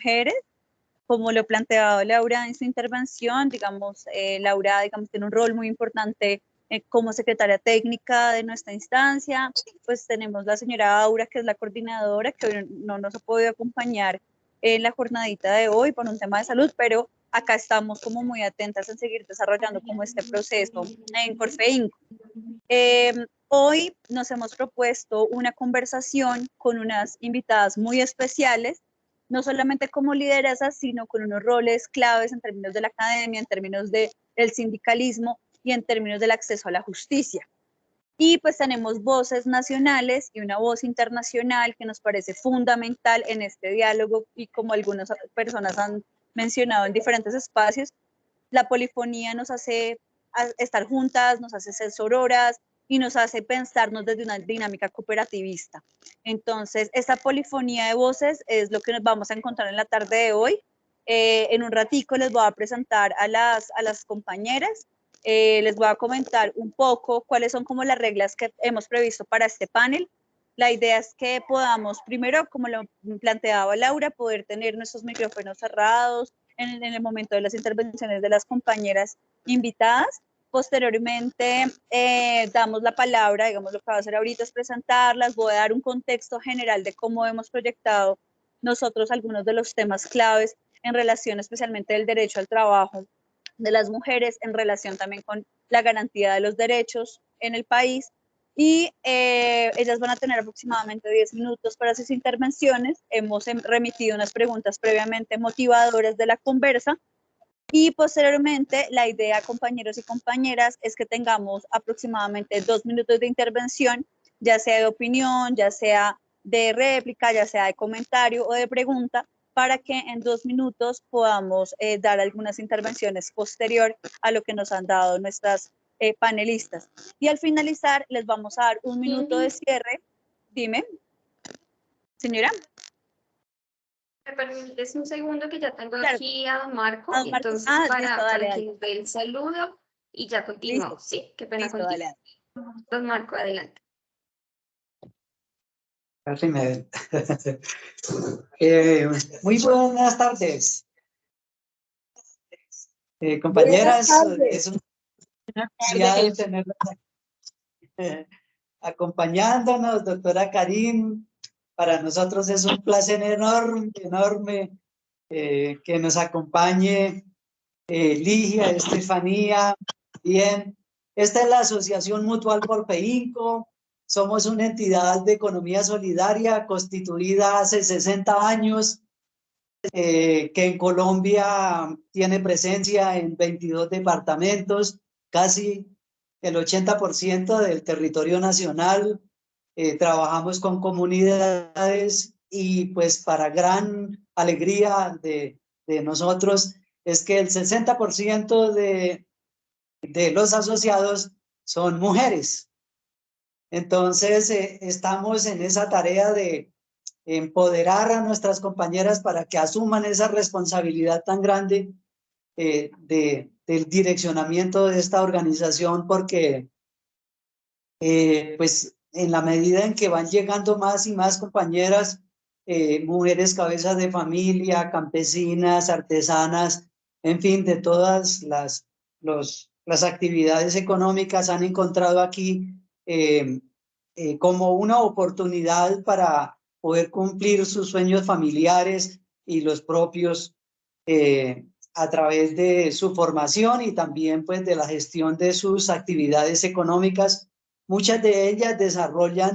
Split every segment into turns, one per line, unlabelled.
mujeres. Como lo planteaba Laura en su intervención, digamos, Laura, digamos, tiene un rol muy importante como secretaria técnica de nuestra instancia. Pues tenemos la señora Aura, que es la coordinadora, que hoy no nos ha podido acompañar en la jornadita de hoy por un tema de salud, pero acá estamos como muy atentas en seguir desarrollando como este proceso en Corfeinco. Hoy nos hemos propuesto una conversación con unas invitadas muy especiales, no solamente como lideresas, sino con unos roles claves en términos de la academia, en términos del sindicalismo y en términos del acceso a la justicia. Y pues tenemos voces nacionales y una voz internacional que nos parece fundamental en este diálogo, y como algunas personas han mencionado en diferentes espacios, la polifonía nos hace estar juntas, nos hace ser sororas y nos hace pensarnos desde una dinámica cooperativista. Entonces, esta polifonía de voces es lo que nos vamos a encontrar en la tarde de hoy. En un ratico les voy a presentar a las compañeras. Les voy a comentar un poco cuáles son como las reglas que hemos previsto para este panel. La idea es que podamos, primero, como lo planteaba Laura, poder tener nuestros micrófonos cerrados en el momento de las intervenciones de las compañeras invitadas. Posteriormente, damos la palabra, digamos, lo que va a hacer ahorita es presentarlas. Voy a dar un contexto general de cómo hemos proyectado nosotros algunos de los temas claves en relación especialmente del derecho al trabajo de las mujeres, en relación también con la garantía de los derechos en el país. Y ellas van a tener aproximadamente 10 minutos para sus intervenciones. Hemos remitido unas preguntas previamente motivadoras de la conversa, y posteriormente la idea, compañeros y compañeras, es que tengamos aproximadamente 2 minutos de intervención, ya sea de opinión, ya sea de réplica, ya sea de comentario o de pregunta, para que en 2 minutos podamos dar algunas intervenciones posterior a lo que nos han dado nuestras panelistas. Y al finalizar les vamos a dar 1 minuto de cierre. Dime, señora.
Me permites un segundo que ya tengo
Claro.
aquí a don Marco,
Don Marco.
entonces
Listo,
para
dale,
que
dale.
nos dé el saludo y ya continuamos.
Listo.
Sí, qué pena
Listo,
contigo.
dale.
Don Marco, adelante.
Muy buenas tardes, compañeras.
Buenas tardes.
Es una felicidad tenerlas acompañándonos, doctora Karim. Para nosotros es un placer enorme, enorme que nos acompañe Ligia, Estefanía, bien. Esta es la Asociación Mutual Corfeinco. Somos una entidad de economía solidaria constituida hace 60 años, que en Colombia tiene presencia en 22 departamentos, casi el 80% del territorio nacional. Trabajamos con comunidades y pues para gran alegría de nosotros es que el 60% de los asociados son mujeres. Entonces, estamos en esa tarea de empoderar a nuestras compañeras para que asuman esa responsabilidad tan grande del direccionamiento de esta organización, porque pues en la medida en que van llegando más y más compañeras, mujeres cabezas de familia, campesinas, artesanas, en fin, de todas las actividades económicas, han encontrado aquí como una oportunidad para poder cumplir sus sueños familiares y los propios, a través de su formación y también pues de la gestión de sus actividades económicas. Muchas de ellas desarrollan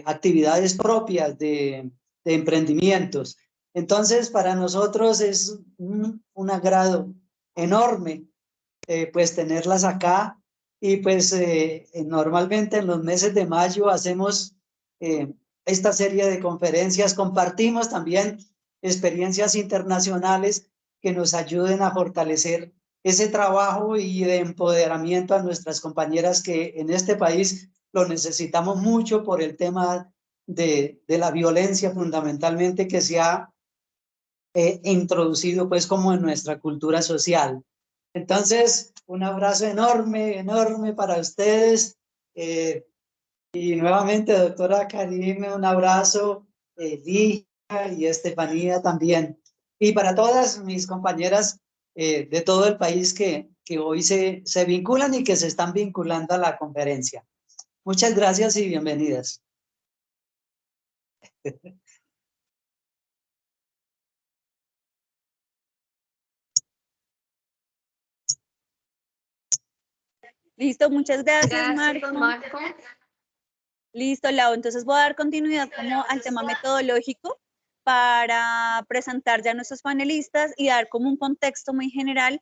actividades propias de emprendimientos. Entonces, para nosotros es un agrado enorme pues tenerlas acá. Y pues normalmente en los meses de mayo hacemos esta serie de conferencias, compartimos también experiencias internacionales que nos ayuden a fortalecer ese trabajo y de empoderamiento a nuestras compañeras, que en este país lo necesitamos mucho por el tema de la violencia fundamentalmente que se ha introducido pues como en nuestra cultura social. Entonces, un abrazo enorme, enorme para ustedes. Y nuevamente, doctora Karime, un abrazo, Ligia y Estefanía también. y para todas mis compañeras de todo el país que hoy se vinculan y que se están vinculando a la conferencia. Muchas gracias y bienvenidas.
Listo, muchas gracias,
Gracias,
Marco.
Marco.
Listo, Lau. Entonces voy a dar continuidad como al tema metodológico para presentar ya a nuestros panelistas y dar como un contexto muy general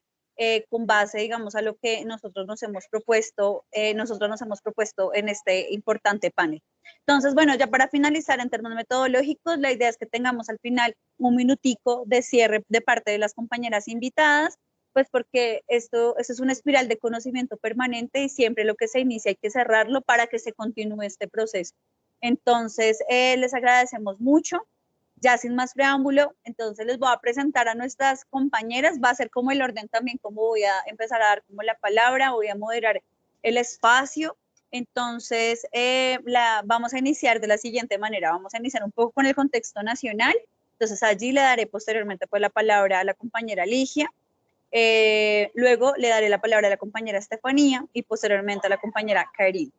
con base, digamos, a lo que nosotros nos hemos propuesto en este importante panel. Entonces, bueno, ya para finalizar en términos metodológicos, la idea es que tengamos al final un minutico de cierre de parte de las compañeras invitadas, pues porque esto es una espiral de conocimiento permanente y siempre lo que se inicia hay que cerrarlo para que se continúe este proceso. Entonces, les agradecemos mucho. Ya sin más preámbulo, entonces les voy a presentar a nuestras compañeras, va a ser como el orden también, como voy a empezar a dar como la palabra, voy a moderar el espacio. Entonces, vamos a iniciar de la siguiente manera, vamos a iniciar un poco con el contexto nacional, entonces allí le daré posteriormente pues la palabra a la compañera Ligia, luego le daré la palabra a la compañera Estefanía y posteriormente a la compañera Karin.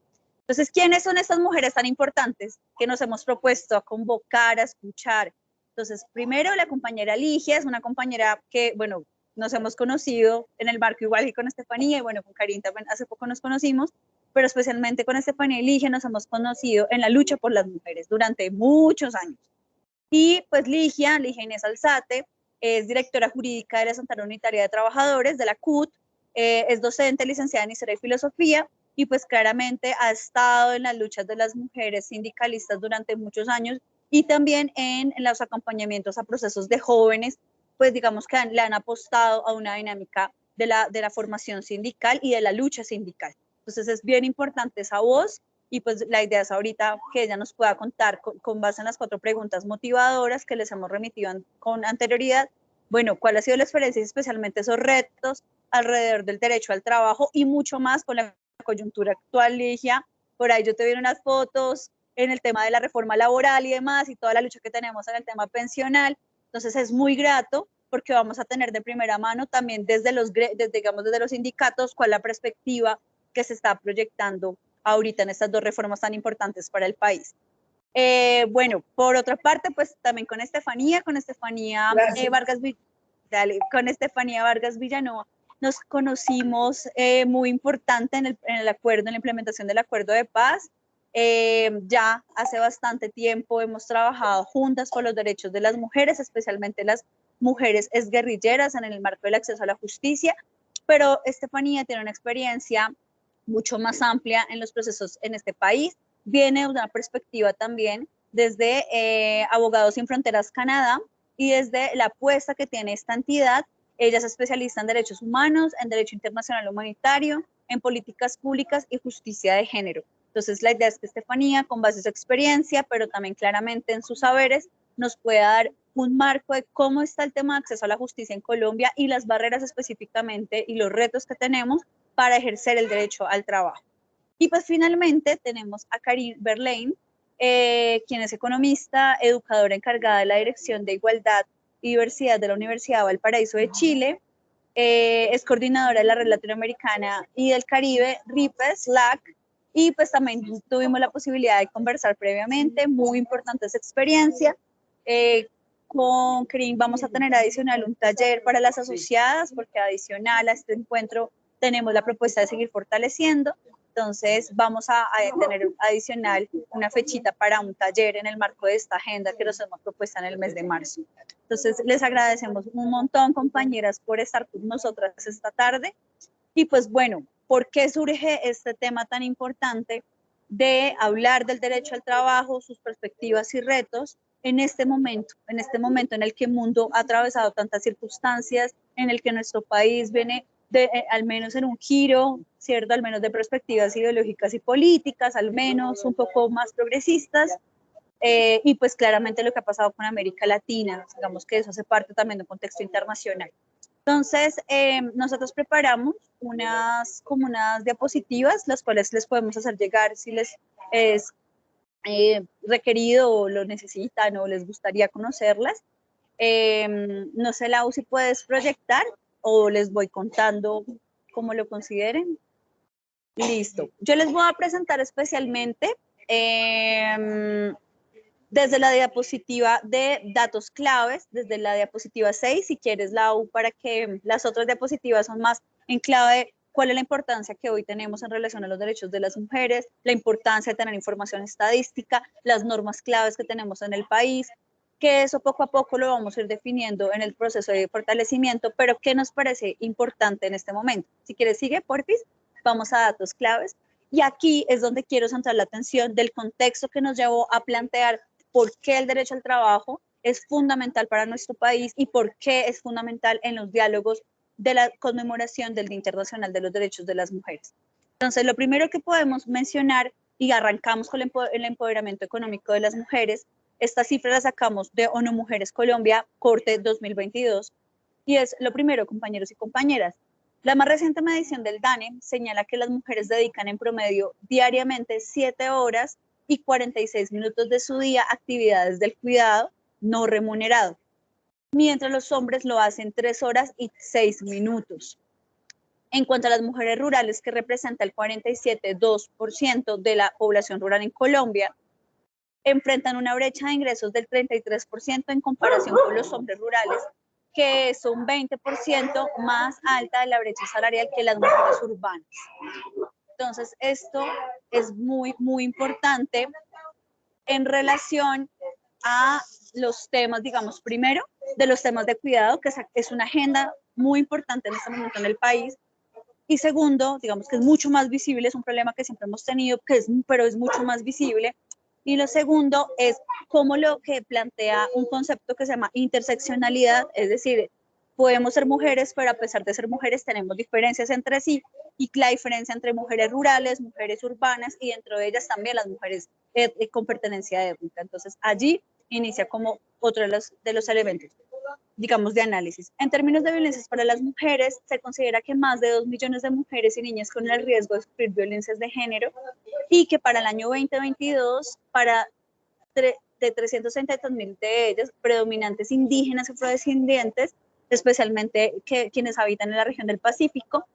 Entonces, ¿quiénes son estas mujeres tan importantes que nos hemos propuesto a convocar, a escuchar? Entonces, primero la compañera Ligia, es una compañera que, bueno, nos hemos conocido en el marco igual que con Estefanía, y bueno, con Karin también hace poco nos conocimos, pero especialmente con Estefanía y Ligia nos hemos conocido en la lucha por las mujeres durante muchos años. Y pues Ligia Inés Alzate, es directora jurídica de la Central Unitaria de Trabajadores, de la CUT, es docente, licenciada en Historia y Filosofía, y pues claramente ha estado en las luchas de las mujeres sindicalistas durante muchos años y también en los acompañamientos a procesos de jóvenes, pues digamos que le han apostado a una dinámica de la formación sindical y de la lucha sindical. Entonces es bien importante esa voz y pues la idea es ahorita que ella nos pueda contar con base en las 4 preguntas motivadoras que les hemos remitido con anterioridad, bueno, cuál ha sido la experiencia y especialmente esos retos alrededor del derecho al trabajo y mucho más con la coyuntura actual, Ligia. Por ahí yo te vi unas fotos en el tema de la reforma laboral y demás y toda la lucha que tenemos en el tema pensional. Entonces es muy grato porque vamos a tener de primera mano también desde los sindicatos cuál es la perspectiva que se está proyectando ahorita en estas 2 reformas tan importantes para el país. Bueno, por otra parte, pues también con Estefanía Vargas Villanueva, nos conocimos muy importante en el acuerdo, en la implementación del acuerdo de paz. Ya hace bastante tiempo hemos trabajado juntas por los derechos de las mujeres, especialmente las mujeres exguerrilleras en el marco del acceso a la justicia, pero Estefanía tiene una experiencia mucho más amplia en los procesos en este país. Viene de una perspectiva también desde Abogados Sin Fronteras Canadá y desde la apuesta que tiene esta entidad. Ella es especialista en derechos humanos, en derecho internacional humanitario, en políticas públicas y justicia de género. Entonces, la idea es que Estefanía, con base en su experiencia, pero también claramente en sus saberes, nos pueda dar un marco de cómo está el tema de acceso a la justicia en Colombia y las barreras específicamente y los retos que tenemos para ejercer el derecho al trabajo. Y pues finalmente tenemos a Karin Verlaine, quien es economista, educadora encargada de la Dirección de Igualdad y Diversidad de la Universidad Valparaíso de Chile, es coordinadora de la Red Latinoamericana y del Caribe, RIPES, LAC, y pues también tuvimos la posibilidad de conversar previamente, muy importante esa experiencia. Con Karin vamos a tener adicional un taller para las asociadas, porque adicional a este encuentro tenemos la propuesta de seguir fortaleciendo. Entonces vamos a tener adicional una fechita para un taller en el marco de esta agenda que nos hemos propuesto en el mes de marzo. Entonces les agradecemos un montón, compañeras, por estar con nosotras esta tarde. Y pues bueno, ¿por qué surge este tema tan importante de hablar del derecho al trabajo, sus perspectivas y retos en este momento en el que el mundo ha atravesado tantas circunstancias, en el que nuestro país viene al menos en un giro, ¿cierto? Al menos de perspectivas ideológicas y políticas, al menos un poco más progresistas, y pues claramente lo que ha pasado con América Latina, digamos que eso hace parte también de un contexto internacional. Entonces, nosotros preparamos unas diapositivas, las cuales les podemos hacer llegar si les es requerido o lo necesitan o les gustaría conocerlas. No sé, Lau, si puedes proyectar o les voy contando como lo consideren. Listo. Yo les voy a presentar especialmente desde la diapositiva de datos claves, desde la diapositiva 6, si quieres, Lau, para que las otras diapositivas son más en clave cuál es la importancia que hoy tenemos en relación a los derechos de las mujeres, la importancia de tener información estadística, las normas claves que tenemos en el país, que eso poco a poco lo vamos a ir definiendo en el proceso de fortalecimiento, pero ¿qué nos parece importante en este momento? Si quieres, sigue, porfis, vamos a datos claves. Y aquí es donde quiero centrar la atención del contexto que nos llevó a plantear por qué el derecho al trabajo es fundamental para nuestro país y por qué es fundamental en los diálogos de la conmemoración del Día Internacional de los Derechos de las Mujeres. Entonces, lo primero que podemos mencionar, y arrancamos con el empoderamiento económico de las mujeres, esta cifra la sacamos de ONU Mujeres Colombia, corte 2022, y es lo primero, compañeros y compañeras. La más reciente medición del DANE señala que las mujeres dedican en promedio diariamente 7 horas y 46 minutos de su día a actividades del cuidado no remunerado, mientras los hombres lo hacen 3 horas y 6 minutos. En cuanto a las mujeres rurales, que representa el 47,2% de la población rural en Colombia, enfrentan una brecha de ingresos del 33% en comparación con los hombres rurales, que es un 20% más alta de la brecha salarial que las mujeres urbanas. Entonces, esto es muy, muy importante en relación a los temas, digamos, primero, de los temas de cuidado, que es una agenda muy importante en este momento en el país, y segundo, digamos que es mucho más visible, es un problema que siempre hemos tenido, pero es mucho más visible, y lo segundo es como lo que plantea un concepto que se llama interseccionalidad, es decir, podemos ser mujeres, pero a pesar de ser mujeres tenemos diferencias entre sí, y la diferencia entre mujeres rurales, mujeres urbanas, y dentro de ellas también las mujeres con pertenencia étnica. Entonces, allí inicia como otro de los elementos, digamos, de análisis. En términos de violencias para las mujeres, se considera que más de 2 millones de mujeres y niñas con el riesgo de sufrir violencias de género, y que para el año 2022, de 363.000 de ellas, predominantes indígenas y afrodescendientes, especialmente quienes habitan en la región del Pacífico,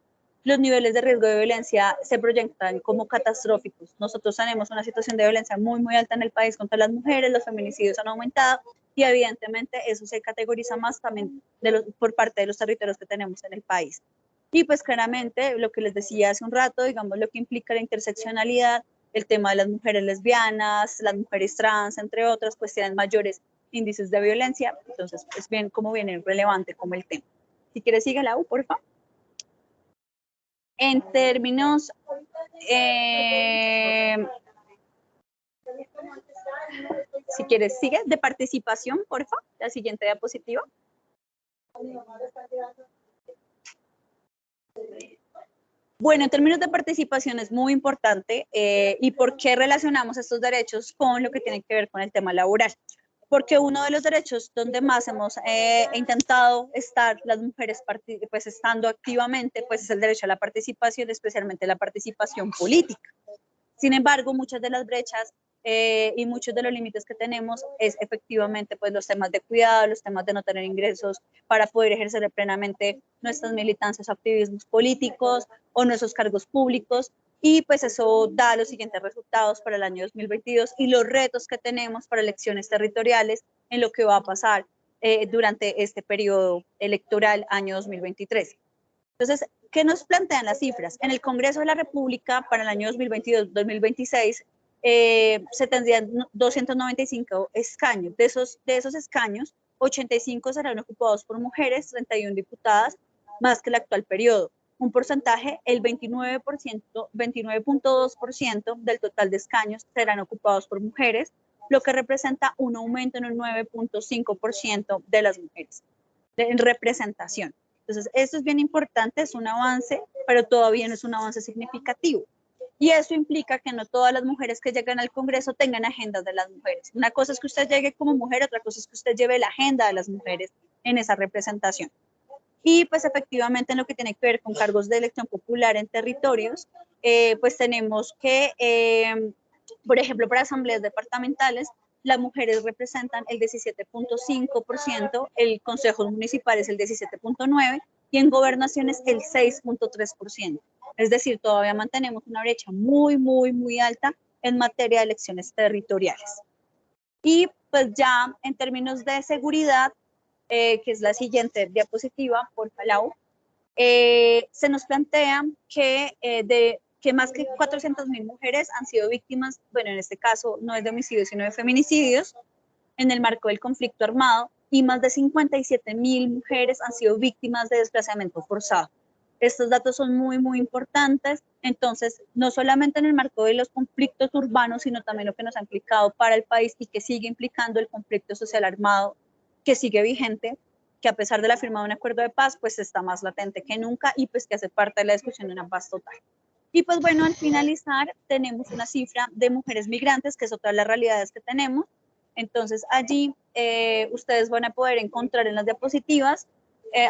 los niveles de riesgo de violencia se proyectan como catastróficos. Nosotros tenemos una situación de violencia muy, muy alta en el país contra las mujeres, los feminicidios han aumentado y evidentemente eso se categoriza más también por parte de los territorios que tenemos en el país. Y pues claramente lo que les decía hace un rato, digamos, lo que implica la interseccionalidad, el tema de las mujeres lesbianas, las mujeres trans, entre otras, pues tienen mayores índices de violencia. Entonces, es bien como viene relevante como el tema. Si quieres, sigue la U, por favor. En términos, si quieres, sigue de participación, por favor, la siguiente diapositiva. Bueno, en términos de participación es muy importante y por qué relacionamos estos derechos con lo que tiene que ver con el tema laboral. Porque uno de los derechos donde más hemos intentado estar las mujeres pues estando activamente, pues es el derecho a la participación, especialmente la participación política. Sin embargo, muchas de las brechas y muchos de los límites que tenemos es efectivamente pues los temas de cuidado, los temas de no tener ingresos para poder ejercer plenamente nuestras militancias o activismos políticos o nuestros cargos públicos, y pues eso da los siguientes resultados para el año 2022 y los retos que tenemos para elecciones territoriales en lo que va a pasar durante este periodo electoral año 2023. Entonces, ¿qué nos plantean las cifras? En el Congreso de la República para el año 2022-2026 se tendrían 295 escaños. De esos escaños, 85 serán ocupados por mujeres, 31 diputadas, más que el actual periodo. Un porcentaje, el 29.2% del total de escaños serán ocupados por mujeres, lo que representa un aumento en un 9.5% de las mujeres en representación. Entonces, esto es bien importante, es un avance, pero todavía no es un avance significativo. Y eso implica que no todas las mujeres que llegan al Congreso tengan agendas de las mujeres. Una cosa es que usted llegue como mujer, otra cosa es que usted lleve la agenda de las mujeres en esa representación. Y pues efectivamente en lo que tiene que ver con cargos de elección popular en territorios, pues tenemos que, por ejemplo, para asambleas departamentales, las mujeres representan el 17.5%, el consejo municipal es el 17.9% y en gobernaciones el 6.3%. Es decir, todavía mantenemos una brecha muy, muy, muy alta en materia de elecciones territoriales. Y pues ya en términos de seguridad, que es la siguiente diapositiva, por favor, se nos plantea que, que más que 400.000 mujeres han sido víctimas, bueno, en este caso no es de homicidios, sino de feminicidios, en el marco del conflicto armado, y más de 57.000 mujeres han sido víctimas de desplazamiento forzado. Estos datos son muy, muy importantes. Entonces, no solamente en el marco de los conflictos urbanos, sino también lo que nos ha implicado para el país y que sigue implicando el conflicto social armado que sigue vigente, que a pesar de la firma de un acuerdo de paz, pues está más latente que nunca y pues que hace parte de la discusión de una paz total. Y pues bueno, al finalizar tenemos una cifra de mujeres migrantes, que es otra de las realidades que tenemos. Entonces allí ustedes van a poder encontrar en las diapositivas,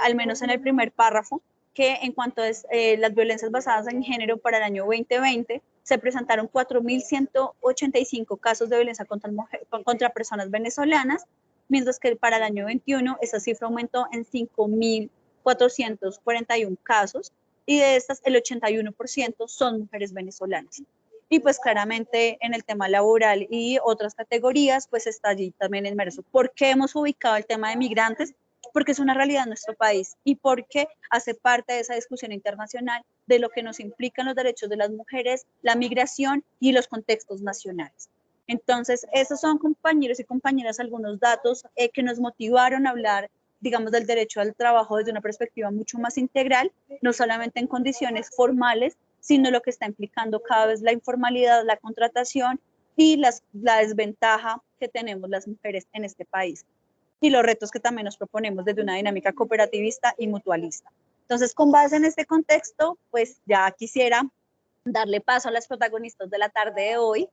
al menos en el primer párrafo, que en cuanto a las violencias basadas en género para el año 2020, se presentaron 4.185 casos de violencia contra personas venezolanas, mientras que para el año 21 esa cifra aumentó en 5.441 casos, y de estas el 81% son mujeres venezolanas. Y pues claramente en el tema laboral y otras categorías, pues está allí también inmerso. ¿Por qué hemos ubicado el tema de migrantes? Porque es una realidad en nuestro país y porque hace parte de esa discusión internacional de lo que nos implican los derechos de las mujeres, la migración y los contextos nacionales. Entonces, esos son, compañeros y compañeras, algunos datos que nos motivaron a hablar, digamos, del derecho al trabajo desde una perspectiva mucho más integral, no solamente en condiciones formales, sino lo que está implicando cada vez la informalidad, la contratación y la desventaja que tenemos las mujeres en este país, y los retos que también nos proponemos desde una dinámica cooperativista y mutualista. Entonces, con base en este contexto, pues ya quisiera darle paso a las protagonistas de la tarde de hoy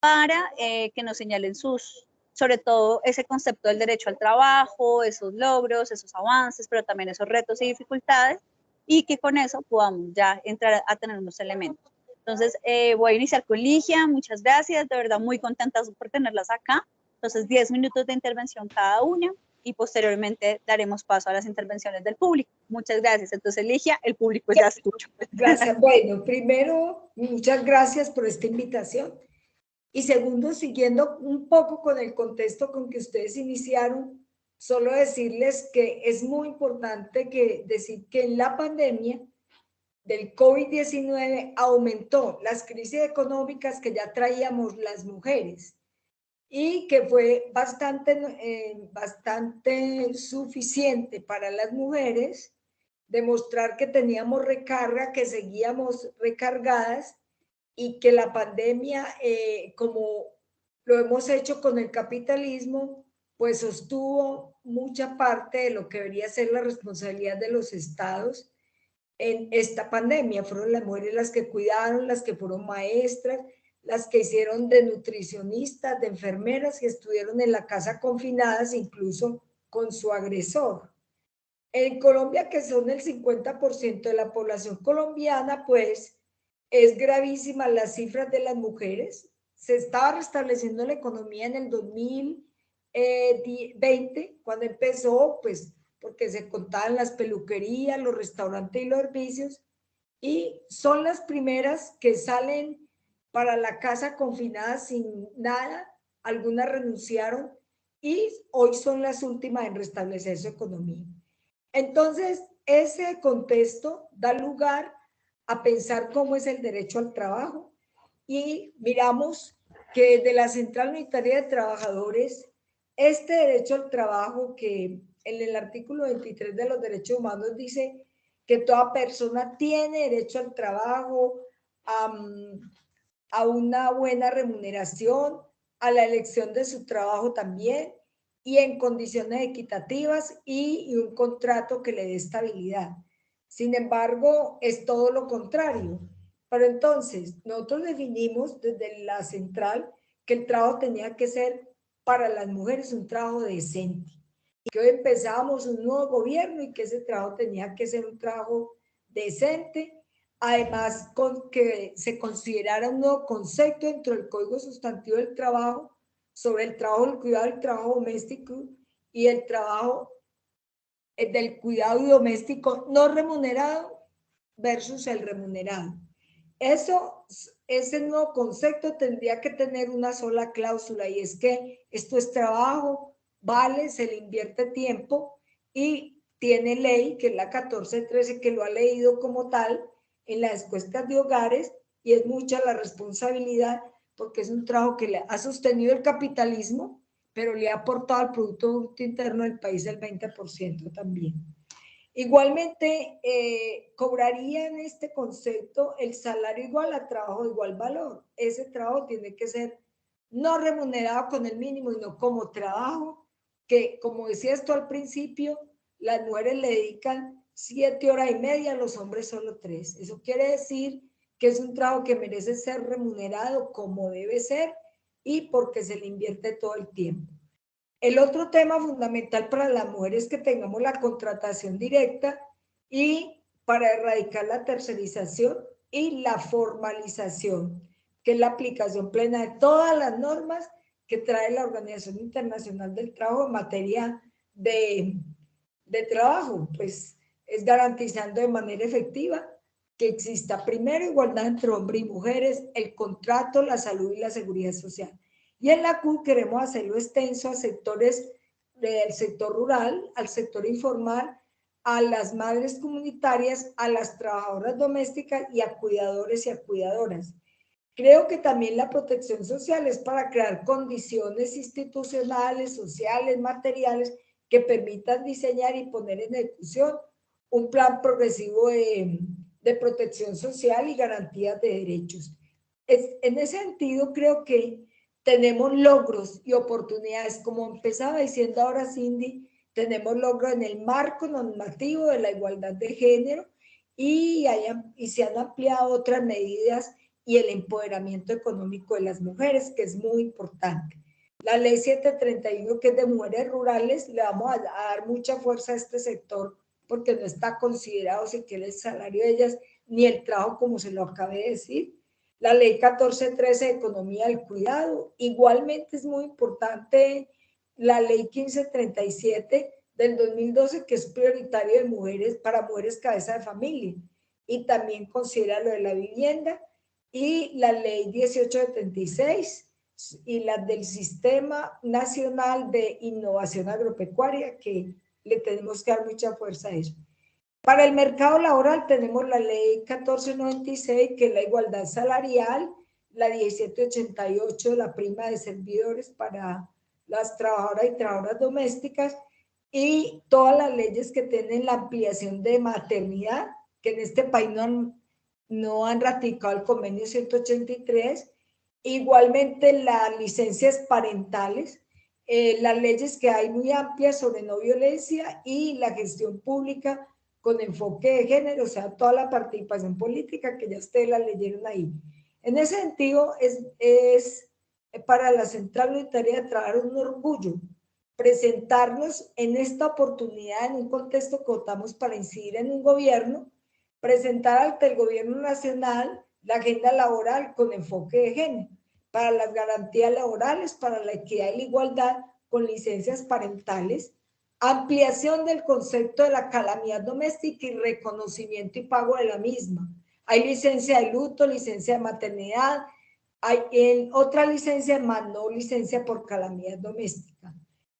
para que nos señalen sobre todo ese concepto del derecho al trabajo, esos logros, esos avances, pero también esos retos y dificultades, y que con eso podamos ya entrar a tener unos elementos. Entonces, voy a iniciar con Ligia. Muchas gracias, de verdad muy contentas por tenerlas acá. Entonces, 10 minutos de intervención cada una y posteriormente daremos paso a las intervenciones del público. Muchas gracias. Entonces, Ligia, el público ya escucha.
Gracias. Bueno, primero, muchas gracias por esta invitación. Y segundo, siguiendo un poco con el contexto con que ustedes iniciaron, solo decirles que es muy importante decir que en la pandemia del COVID-19 aumentó las crisis económicas que ya traíamos las mujeres y que fue bastante suficiente para las mujeres demostrar que teníamos recarga, que seguíamos recargadas y que la pandemia, como lo hemos hecho con el capitalismo, pues sostuvo mucha parte de lo que debería ser la responsabilidad de los estados en esta pandemia. Fueron las mujeres las que cuidaron, las que fueron maestras, las que hicieron de nutricionistas, de enfermeras, y estuvieron en la casa confinadas incluso con su agresor. En Colombia, que son el 50% de la población colombiana, pues es gravísima las cifras de las mujeres. Se estaba restableciendo la economía en el 2020, cuando empezó, pues porque se contaban las peluquerías, los restaurantes y los servicios, y son las primeras que salen para la casa confinadas sin nada. Algunas renunciaron y hoy son las últimas en restablecer su economía. Entonces, ese contexto da lugar a pensar cómo es el derecho al trabajo, y miramos que de la Central Unitaria de Trabajadores, este derecho al trabajo, que en el artículo 23 de los derechos humanos dice que toda persona tiene derecho al trabajo, a una buena remuneración, a la elección de su trabajo también, y en condiciones equitativas y un contrato que le dé estabilidad. Sin embargo, es todo lo contrario. Pero entonces, nosotros definimos desde la central que el trabajo tenía que ser para las mujeres un trabajo decente. Y que hoy empezábamos un nuevo gobierno y que ese trabajo tenía que ser un trabajo decente. Además, con que se considerara un nuevo concepto dentro del Código Sustantivo del Trabajo sobre el trabajo del cuidado y el trabajo doméstico y el trabajo del cuidado doméstico no remunerado versus el remunerado. Ese nuevo concepto tendría que tener una sola cláusula, y es que esto es trabajo, vale, se le invierte tiempo y tiene ley, que es la 1413, que lo ha leído como tal en las encuestas de hogares, y es mucha la responsabilidad porque es un trabajo que le ha sostenido el capitalismo, pero le ha aportado al Producto Bruto Interno del país el 20% también. Igualmente, cobraría en este concepto el salario igual a trabajo de igual valor. Ese trabajo tiene que ser no remunerado con el mínimo, sino como trabajo que, como decías tú al principio, las mujeres le dedican 7 horas y media, los hombres solo 3. Eso quiere decir que es un trabajo que merece ser remunerado como debe ser y porque se le invierte todo el tiempo. El otro tema fundamental para las mujeres es que tengamos la contratación directa y para erradicar la tercerización y la formalización, que es la aplicación plena de todas las normas que trae la Organización Internacional del Trabajo en materia de trabajo, pues es garantizando de manera efectiva que exista primero igualdad entre hombres y mujeres, el contrato, la salud y la seguridad social. Y en la CUT queremos hacerlo extenso a sectores del sector rural, al sector informal, a las madres comunitarias, a las trabajadoras domésticas y a cuidadores y a cuidadoras. Creo que también la protección social es para crear condiciones institucionales, sociales, materiales que permitan diseñar y poner en ejecución un plan progresivo de protección social y garantías de derechos. En ese sentido, creo que tenemos logros y oportunidades. Como empezaba diciendo ahora Cindy, tenemos logros en el marco normativo de la igualdad de género y se han ampliado otras medidas y el empoderamiento económico de las mujeres, que es muy importante. La ley 731, que es de mujeres rurales, le vamos a dar mucha fuerza a este sector porque no está considerado siquiera el salario de ellas ni el trabajo, como se lo acabé de decir. La ley 1413 de economía del cuidado. Igualmente es muy importante la ley 1537 del 2012, que es prioritario de mujeres, para mujeres cabeza de familia, y también considera lo de la vivienda, y la ley 1876 y la del Sistema Nacional de Innovación Agropecuaria, que le tenemos que dar mucha fuerza a eso. Para el mercado laboral tenemos la ley 1496, que es la igualdad salarial, la 1788, la prima de servidores para las trabajadoras y trabajadoras domésticas, y todas las leyes que tienen la ampliación de maternidad, que en este país no han ratificado el convenio 183, igualmente las licencias parentales, las leyes que hay muy amplias sobre no violencia y la gestión pública con enfoque de género, o sea, toda la participación política que ya ustedes la leyeron ahí. En ese sentido, es para la Central Unitaria de Trabajo un orgullo presentarnos en esta oportunidad en un contexto que votamos para incidir en un gobierno, presentar ante el gobierno nacional la agenda laboral con enfoque de género, para las garantías laborales, para la equidad y la igualdad con licencias parentales, ampliación del concepto de la calamidad doméstica y reconocimiento y pago de la misma. Hay licencia de luto, licencia de maternidad, hay otra licencia más, no licencia por calamidad doméstica.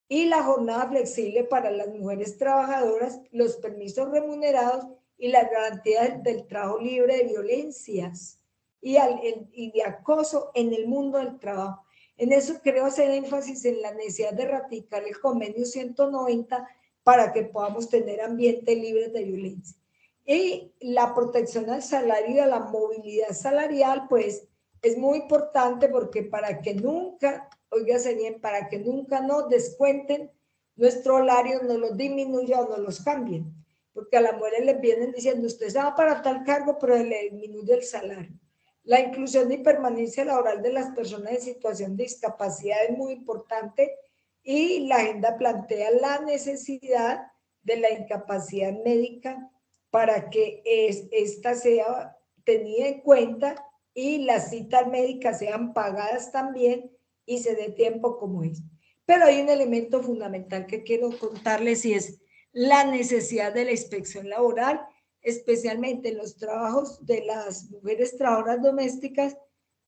Y la jornada flexible para las mujeres trabajadoras, los permisos remunerados y las garantías del trabajo libre de violencias y de acoso en el mundo del trabajo. En eso quiero hacer énfasis en la necesidad de ratificar el convenio 190 para que podamos tener ambientes libres de violencia. Y la protección al salario y a la movilidad salarial, pues es muy importante porque para que nunca, óigase bien, para que nunca nos descuenten nuestro horario, no los disminuya o no los cambien. Porque a las mujeres les vienen diciendo, usted se va para tal cargo, pero le disminuye el salario. La inclusión y permanencia laboral de las personas en situación de discapacidad es muy importante y la agenda plantea la necesidad de la incapacidad médica para que esta sea tenida en cuenta y las citas médicas sean pagadas también y se dé tiempo como es. Pero hay un elemento fundamental que quiero contarles y es la necesidad de la inspección laboral, especialmente en los trabajos de las mujeres trabajadoras domésticas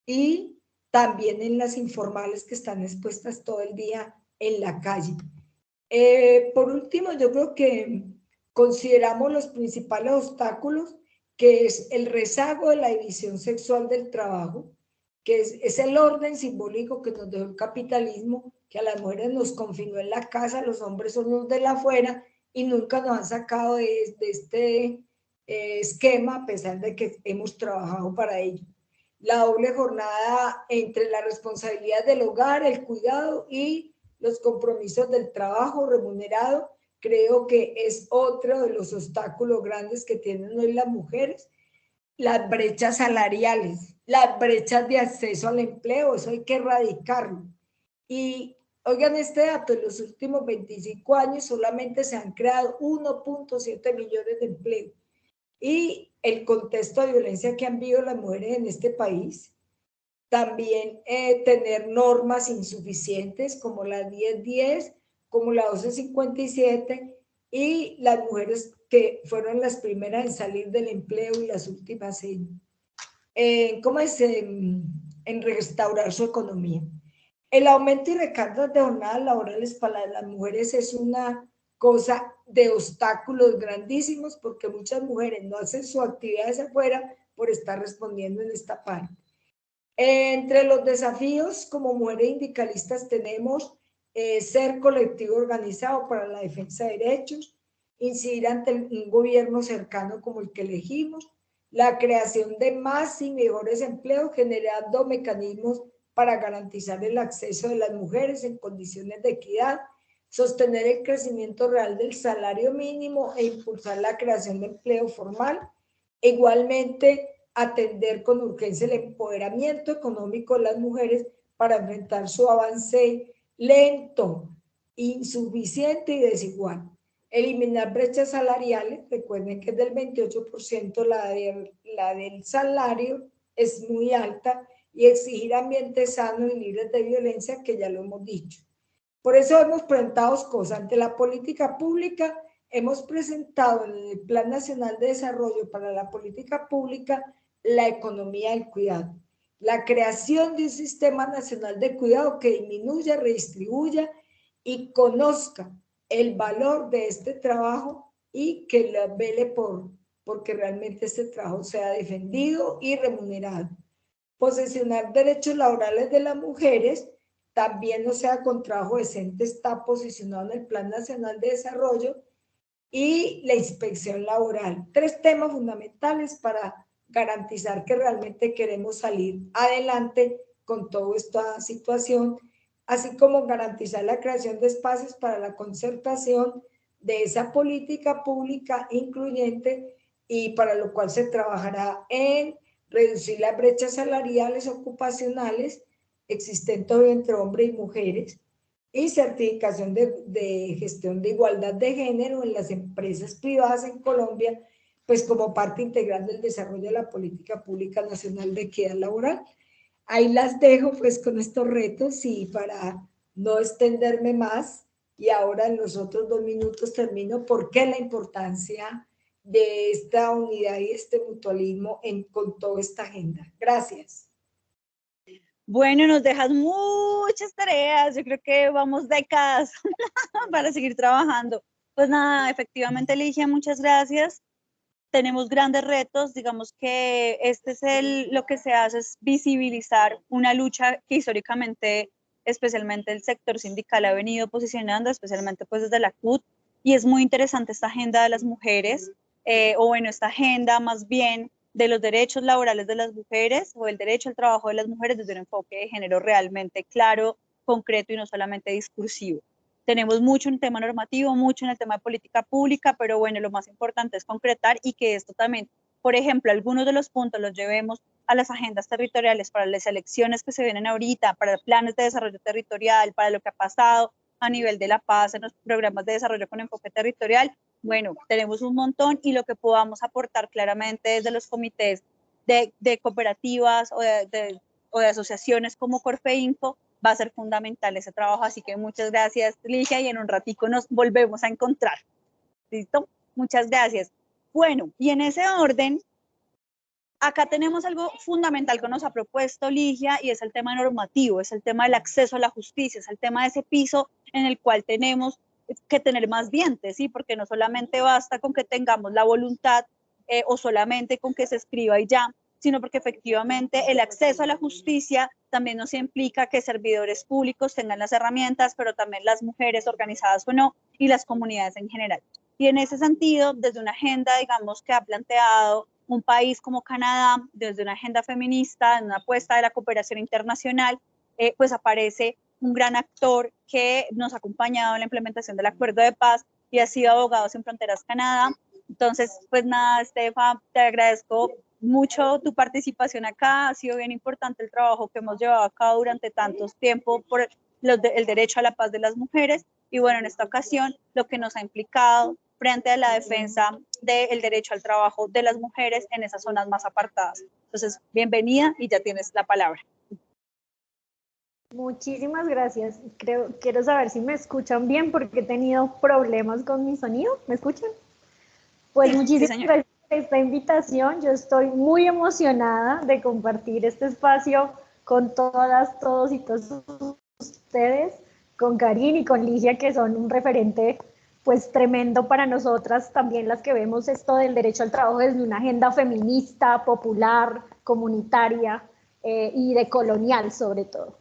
y también en las informales que están expuestas todo el día en la calle. Por último, yo creo que consideramos los principales obstáculos, que es el rezago de la división sexual del trabajo, que es el orden simbólico que nos dejó el capitalismo, que a las mujeres nos confinó en la casa, los hombres son los de la afuera y nunca nos han sacado de este esquema, a pesar de que hemos trabajado para ello. La doble jornada entre la responsabilidad del hogar, el cuidado y los compromisos del trabajo remunerado, creo que es otro de los obstáculos grandes que tienen hoy las mujeres. Las brechas salariales, las brechas de acceso al empleo, eso hay que erradicarlo. Y oigan este dato, en los últimos 25 años solamente se han creado 1.7 millones de empleos. Y el contexto de violencia que han vivido las mujeres en este país, también tener normas insuficientes como la 1010, como la 1257, y las mujeres que fueron las primeras en salir del empleo y las últimas en restaurar su economía. El aumento y recargas de jornadas laborales para las mujeres es una cosa de obstáculos grandísimos, porque muchas mujeres no hacen sus actividades afuera por estar respondiendo en esta parte. Entre los desafíos como mujeres sindicalistas tenemos ser colectivo organizado para la defensa de derechos, incidir ante un gobierno cercano como el que elegimos, la creación de más y mejores empleos, generando mecanismos para garantizar el acceso de las mujeres en condiciones de equidad, sostener el crecimiento real del salario mínimo e impulsar la creación de empleo formal. Igualmente, atender con urgencia el empoderamiento económico de las mujeres para enfrentar su avance lento, insuficiente y desigual. Eliminar brechas salariales, recuerden que es del 28%, la del salario es muy alta, y exigir ambientes sanos y libres de violencia, que ya lo hemos dicho. Por eso hemos presentado cosas ante la política pública. Hemos presentado en el Plan Nacional de Desarrollo para la Política Pública la economía del cuidado, la creación de un sistema nacional de cuidado que disminuya, redistribuya y conozca el valor de este trabajo y que lo vele porque realmente este trabajo sea defendido y remunerado. Posesionar derechos laborales de las mujeres, también, o sea, con trabajo decente, está posicionado en el Plan Nacional de Desarrollo, y la inspección laboral. 3 temas fundamentales para garantizar que realmente queremos salir adelante con toda esta situación, así como garantizar la creación de espacios para la concertación de esa política pública incluyente, y para lo cual se trabajará en reducir las brechas salariales ocupacionales existentes hoy entre hombres y mujeres, y certificación de gestión de igualdad de género en las empresas privadas en Colombia, pues como parte integral del desarrollo de la política pública nacional de equidad laboral. Ahí las dejo pues con estos retos, y para no extenderme más, y ahora en los otros 2 minutos termino, ¿por qué la importancia de esta unidad y este mutualismo con toda esta agenda? Gracias.
Bueno, nos dejas muchas tareas, yo creo que vamos décadas para seguir trabajando. Pues nada, efectivamente, Ligia, muchas gracias. Tenemos grandes retos, digamos que este es lo que se hace es visibilizar una lucha que históricamente, especialmente el sector sindical ha venido posicionando, especialmente pues desde la CUT, y es muy interesante esta agenda de las mujeres, o bueno, esta agenda más bien de los derechos laborales de las mujeres o el derecho al trabajo de las mujeres desde un enfoque de género realmente claro, concreto y no solamente discursivo. Tenemos mucho en el tema normativo, mucho en el tema de política pública, pero bueno, lo más importante es concretar y que esto también, por ejemplo, algunos de los puntos los llevemos a las agendas territoriales para las elecciones que se vienen ahorita, para planes de desarrollo territorial, para lo que ha pasado a nivel de la paz en los programas de desarrollo con enfoque territorial. Bueno, tenemos un montón, y lo que podamos aportar claramente desde los comités de cooperativas o de asociaciones como Corfeinfo, va a ser fundamental ese trabajo. Así que muchas gracias, Ligia, y en un ratico nos volvemos a encontrar. ¿Listo? Muchas gracias. Bueno, y en ese orden, acá tenemos algo fundamental que nos ha propuesto Ligia, y es el tema normativo, es el tema del acceso a la justicia, es el tema de ese piso en el cual tenemos que tener más dientes, ¿sí? Porque no solamente basta con que tengamos la voluntad o solamente con que se escriba y ya, sino porque efectivamente el acceso a la justicia también nos implica que servidores públicos tengan las herramientas, pero también las mujeres organizadas o no, y las comunidades en general. Y en ese sentido, desde una agenda, digamos, que ha planteado un país como Canadá, desde una agenda feminista, en una apuesta de la cooperación internacional, pues aparece un gran actor que nos ha acompañado en la implementación del acuerdo de paz y ha sido Abogados Sin Fronteras Canadá. Entonces, pues nada, Estefa, te agradezco mucho tu participación acá. Ha sido bien importante el trabajo que hemos llevado a cabo durante tanto tiempo por el derecho a la paz de las mujeres. Y bueno, en esta ocasión, lo que nos ha implicado frente a la defensa del derecho al trabajo de las mujeres en esas zonas más apartadas. Entonces, bienvenida y ya tienes la palabra.
Muchísimas gracias. Quiero saber si me escuchan bien porque he tenido problemas con mi sonido. ¿Me escuchan? Pues
sí,
muchísimas gracias por esta invitación. Yo estoy muy emocionada de compartir este espacio con todas, todos y todos ustedes, con Karin y con Ligia, que son un referente pues tremendo para nosotras, también las que vemos esto del derecho al trabajo desde una agenda feminista, popular, comunitaria y decolonial sobre todo.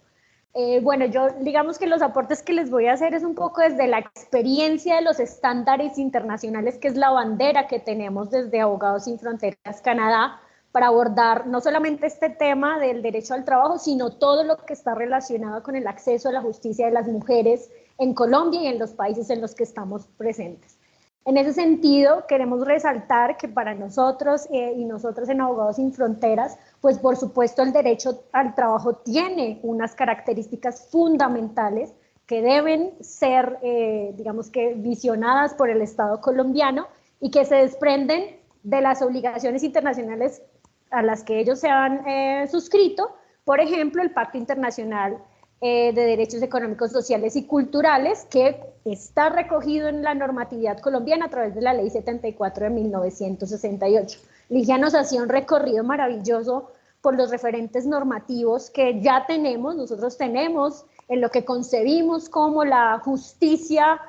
Bueno, yo digamos que los aportes que les voy a hacer es un poco desde la experiencia de los estándares internacionales, que es la bandera que tenemos desde Abogados Sin Fronteras Canadá, para abordar no solamente este tema del derecho al trabajo, sino todo lo que está relacionado con el acceso a la justicia de las mujeres en Colombia y en los países en los que estamos presentes. En ese sentido, queremos resaltar que para nosotros y nosotras en Abogados Sin Fronteras, pues por supuesto el derecho al trabajo tiene unas características fundamentales que deben ser, digamos que, visionadas por el Estado colombiano y que se desprenden de las obligaciones internacionales a las que ellos se han suscrito, por ejemplo, el Pacto Internacional de Derechos Económicos, Sociales y Culturales, que está recogido en la normatividad colombiana a través de la Ley 74 de 1968. Ligia nos hacía un recorrido maravilloso por los referentes normativos que ya tenemos. Nosotros tenemos en lo que concebimos como la justicia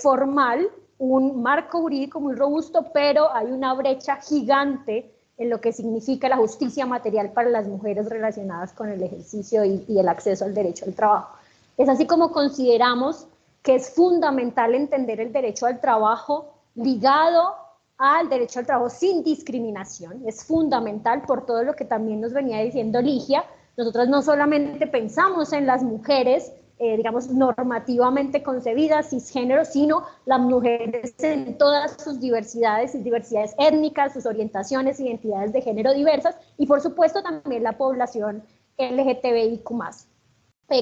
formal, un marco jurídico muy robusto, pero hay una brecha gigante en lo que significa la justicia material para las mujeres relacionadas con el ejercicio y el acceso al derecho al trabajo. Es así como consideramos que es fundamental entender el derecho al trabajo ligado al derecho al trabajo sin discriminación. Es fundamental por todo lo que también nos venía diciendo Ligia. Nosotros no solamente pensamos en las mujeres, digamos, normativamente concebidas, cisgénero, sino las mujeres en todas sus diversidades étnicas, sus orientaciones, identidades de género diversas, y por supuesto también la población LGTBIQ+.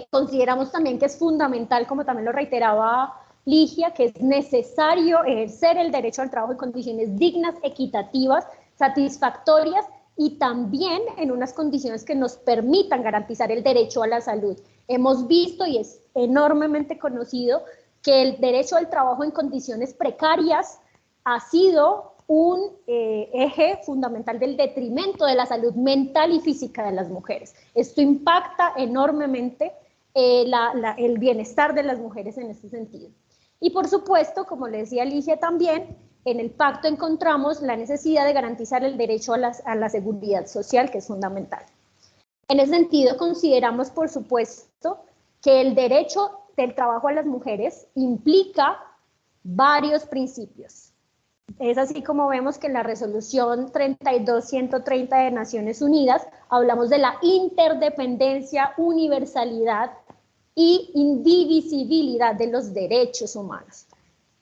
Consideramos también que es fundamental, como también lo reiteraba Ligia, que es necesario ejercer el derecho al trabajo en condiciones dignas, equitativas, satisfactorias y también en unas condiciones que nos permitan garantizar el derecho a la salud. Hemos visto y es enormemente conocido que el derecho al trabajo en condiciones precarias ha sido un eje fundamental del detrimento de la salud mental y física de las mujeres. Esto impacta enormemente el bienestar de las mujeres en este sentido. Y por supuesto, como le decía Ligia también, en el pacto encontramos la necesidad de garantizar el derecho a la seguridad social, que es fundamental. En ese sentido, consideramos, por supuesto, que el derecho del trabajo a las mujeres implica varios principios. Es así como vemos que en la resolución 32/130 de Naciones Unidas hablamos de la interdependencia, universalidad y indivisibilidad de los derechos humanos.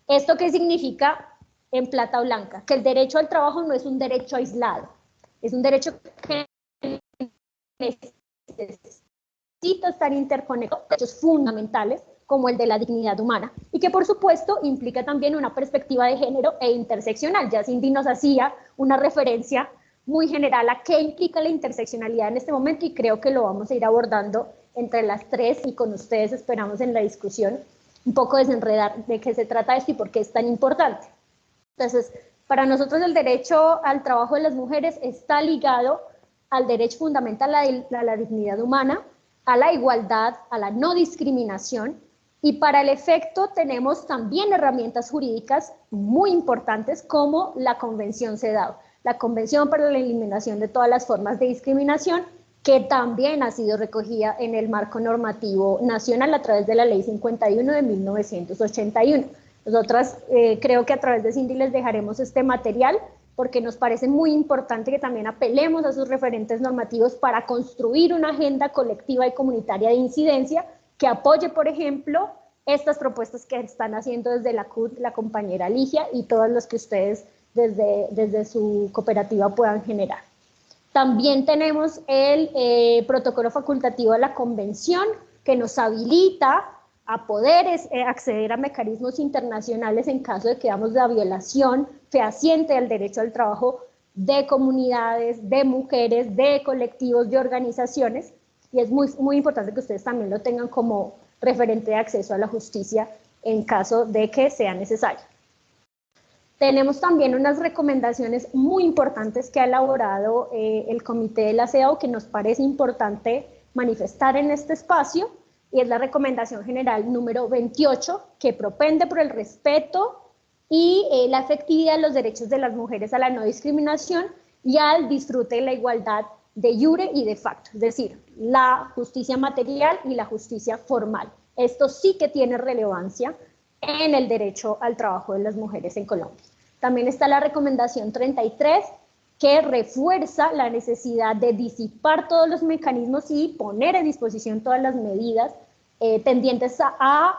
¿Esto qué significa en plata blanca? Que el derecho al trabajo no es un derecho aislado, es un derecho que necesita estar interconectado con derechos fundamentales como el de la dignidad humana, y que por supuesto implica también una perspectiva de género e interseccional. Ya Cindy nos hacía una referencia muy general a qué implica la interseccionalidad en este momento, y creo que lo vamos a ir abordando entre las tres y con ustedes esperamos en la discusión un poco desenredar de qué se trata esto y por qué es tan importante. Entonces, para nosotros el derecho al trabajo de las mujeres está ligado al derecho fundamental a la dignidad humana, a la igualdad, a la no discriminación, y para el efecto tenemos también herramientas jurídicas muy importantes como la Convención CEDAW, la Convención para la Eliminación de todas las formas de discriminación, que también ha sido recogida en el marco normativo nacional a través de la Ley 51 de 1981. Nosotras creo que a través de Cindy les dejaremos este material porque nos parece muy importante que también apelemos a sus referentes normativos para construir una agenda colectiva y comunitaria de incidencia que apoye, por ejemplo, estas propuestas que están haciendo desde la CUT, la compañera Ligia y todas las que ustedes desde su cooperativa puedan generar. También tenemos el protocolo facultativo de la Convención que nos habilita a poder acceder a mecanismos internacionales en caso de que hagamos la violación fehaciente del derecho al trabajo de comunidades, de mujeres, de colectivos, de organizaciones, y es muy importante que ustedes también lo tengan como referente de acceso a la justicia en caso de que sea necesario. Tenemos también unas recomendaciones muy importantes que ha elaborado el Comité de la CEDAW que nos parece importante manifestar en este espacio, y es la recomendación general número 28, que propende por el respeto y la efectividad de los derechos de las mujeres a la no discriminación y al disfrute de la igualdad de jure y de facto, es decir, la justicia material y la justicia formal. Esto sí que tiene relevancia en el derecho al trabajo de las mujeres en Colombia. También está la recomendación 33, que refuerza la necesidad de disipar todos los mecanismos y poner a disposición todas las medidas tendientes a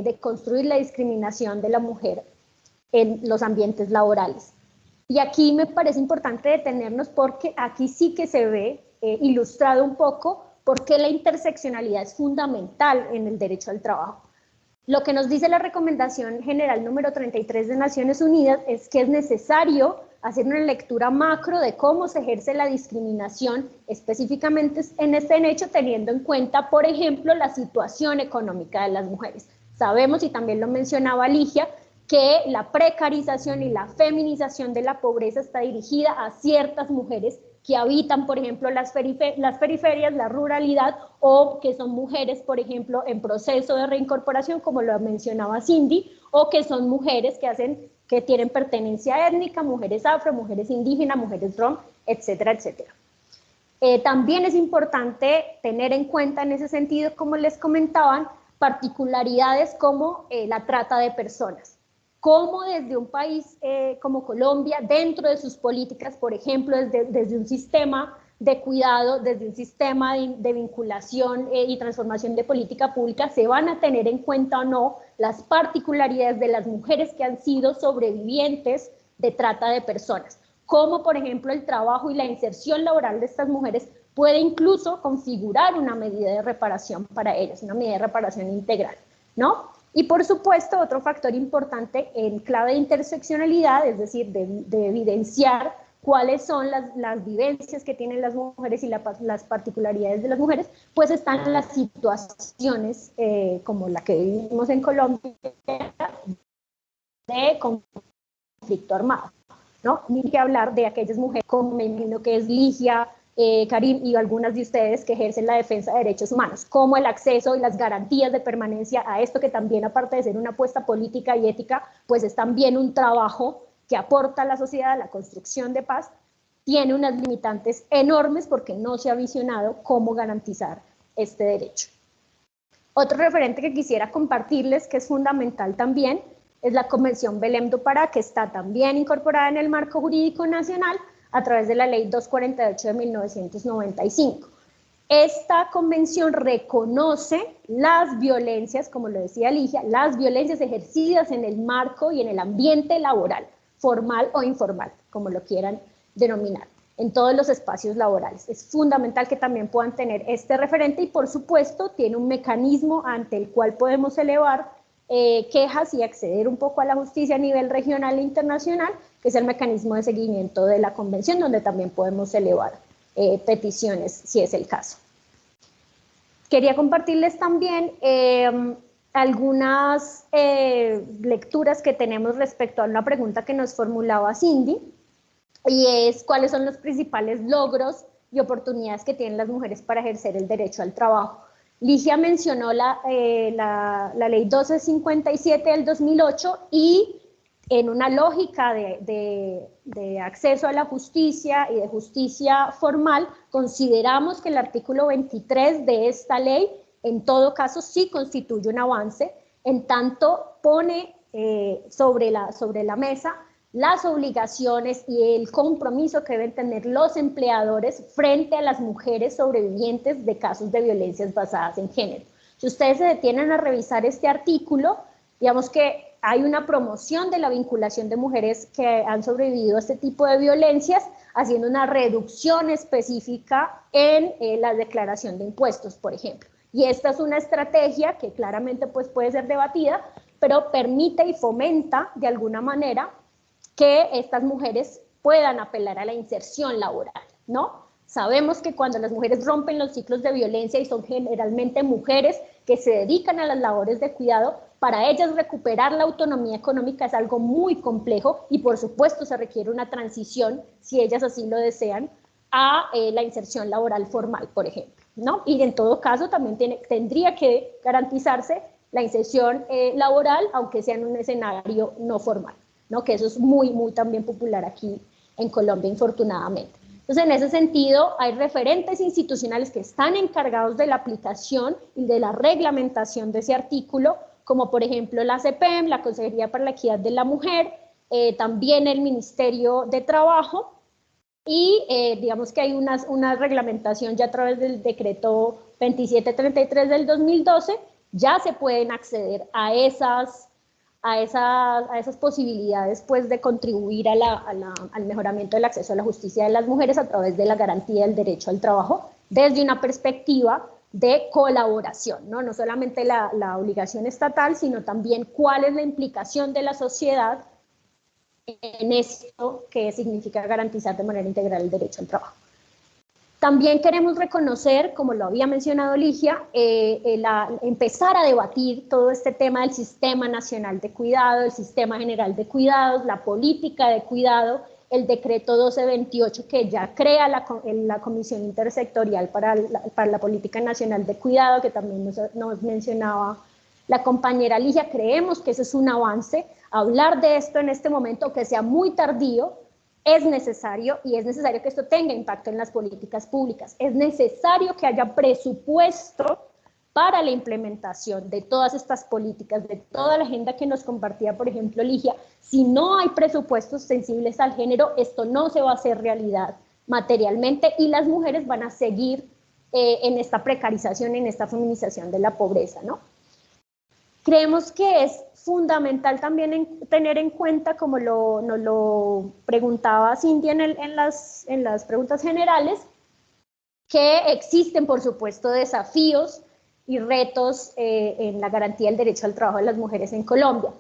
deconstruir la discriminación de la mujer en los ambientes laborales. Y aquí me parece importante detenernos porque aquí sí que se ve ilustrado un poco por qué la interseccionalidad es fundamental en el derecho al trabajo. Lo que nos dice la recomendación general número 33 de Naciones Unidas es que es necesario hacer una lectura macro de cómo se ejerce la discriminación específicamente en este hecho, teniendo en cuenta, por ejemplo, la situación económica de las mujeres. Sabemos, y también lo mencionaba Ligia, que la precarización y la feminización de la pobreza está dirigida a ciertas mujeres que habitan, por ejemplo, las periferias, la ruralidad, o que son mujeres, por ejemplo, en proceso de reincorporación, como lo mencionaba Cindy, o que son mujeres que tienen pertenencia étnica, mujeres afro, mujeres indígenas, mujeres rom, etcétera, etcétera. También es importante tener en cuenta en ese sentido, como les comentaban, particularidades como la trata de personas. Cómo desde un país como Colombia, dentro de sus políticas, por ejemplo, desde un sistema de cuidado, desde un sistema de vinculación y transformación de política pública, se van a tener en cuenta o no las particularidades de las mujeres que han sido sobrevivientes de trata de personas. Cómo, por ejemplo, el trabajo y la inserción laboral de estas mujeres puede incluso configurar una medida de reparación para ellas, una medida de reparación integral, ¿no? Y por supuesto, otro factor importante en clave de interseccionalidad, es decir, de evidenciar cuáles son las vivencias que tienen las mujeres y las particularidades de las mujeres, pues están las situaciones como la que vivimos en Colombia de conflicto armado, ¿no? Ni que hablar de aquellas mujeres como me imagino que es Ligia, Karim y algunas de ustedes que ejercen la defensa de derechos humanos, como el acceso y las garantías de permanencia a esto que también, aparte de ser una apuesta política y ética, pues es también un trabajo que aporta a la sociedad a la construcción de paz, tiene unas limitantes enormes porque no se ha visionado cómo garantizar este derecho. Otro referente que quisiera compartirles, que es fundamental también, es la Convención Belém do Pará, que está también incorporada en el marco jurídico nacional, a través de la Ley 248 de 1995. Esta convención reconoce las violencias, como lo decía Ligia, las violencias ejercidas en el marco y en el ambiente laboral, formal o informal, como lo quieran denominar, en todos los espacios laborales. Es fundamental que también puedan tener este referente y, por supuesto, tiene un mecanismo ante el cual podemos elevar quejas y acceder un poco a la justicia a nivel regional e internacional, que es el mecanismo de seguimiento de la convención, donde también podemos elevar peticiones, si es el caso. Quería compartirles también algunas lecturas que tenemos respecto a una pregunta que nos formulaba Cindy, y es cuáles son los principales logros y oportunidades que tienen las mujeres para ejercer el derecho al trabajo. Ligia mencionó la ley 1257 del 2008 y en una lógica de acceso a la justicia y de justicia formal, consideramos que el artículo 23 de esta ley en todo caso sí constituye un avance, en tanto pone sobre la mesa las obligaciones y el compromiso que deben tener los empleadores frente a las mujeres sobrevivientes de casos de violencias basadas en género. Si ustedes se detienen a revisar este artículo, digamos que hay una promoción de la vinculación de mujeres que han sobrevivido a este tipo de violencias, haciendo una reducción específica en la declaración de impuestos, por ejemplo. Y esta es una estrategia que claramente pues, puede ser debatida, pero permite y fomenta de alguna manera que estas mujeres puedan apelar a la inserción laboral, ¿no? Sabemos que cuando las mujeres rompen los ciclos de violencia y son generalmente mujeres que se dedican a las labores de cuidado, para ellas recuperar la autonomía económica es algo muy complejo y por supuesto se requiere una transición, si ellas así lo desean, a la inserción laboral formal, por ejemplo, ¿no? Y en todo caso también tendría que garantizarse la inserción laboral, aunque sea en un escenario no formal, ¿no? Que eso es muy también popular aquí en Colombia, infortunadamente. Entonces, en ese sentido, hay referentes institucionales que están encargados de la aplicación y de la reglamentación de ese artículo, como por ejemplo la CEPEM, la Consejería para la Equidad de la Mujer, también el Ministerio de Trabajo, y digamos que hay una reglamentación ya a través del decreto 2733 del 2012, ya se pueden acceder a esas posibilidades pues, de contribuir al mejoramiento del acceso a la justicia de las mujeres a través de la garantía del derecho al trabajo desde una perspectiva de colaboración, ¿no? No solamente la obligación estatal, sino también cuál es la implicación de la sociedad en esto que significa garantizar de manera integral el derecho al trabajo. También queremos reconocer, como lo había mencionado Ligia, empezar a debatir todo este tema del Sistema Nacional de Cuidado, el Sistema General de Cuidados, la política de cuidado, el decreto 1228 que ya crea la Comisión Intersectorial para la Política Nacional de Cuidado, que también nos mencionaba la compañera Ligia. Creemos que ese es un avance. Hablar de esto en este momento, que sea muy tardío, es necesario, y es necesario que esto tenga impacto en las políticas públicas. Es necesario que haya presupuesto para la implementación de todas estas políticas, de toda la agenda que nos compartía, por ejemplo, Ligia. Si no hay presupuestos sensibles al género, esto no se va a hacer realidad materialmente y las mujeres van a seguir en esta precarización, en esta feminización de la pobreza, ¿no? Creemos que es fundamental también tener en cuenta, como nos lo preguntaba Cindy en las preguntas generales, que existen, por supuesto, desafíos y retos en la garantía del derecho al trabajo de las mujeres en Colombia.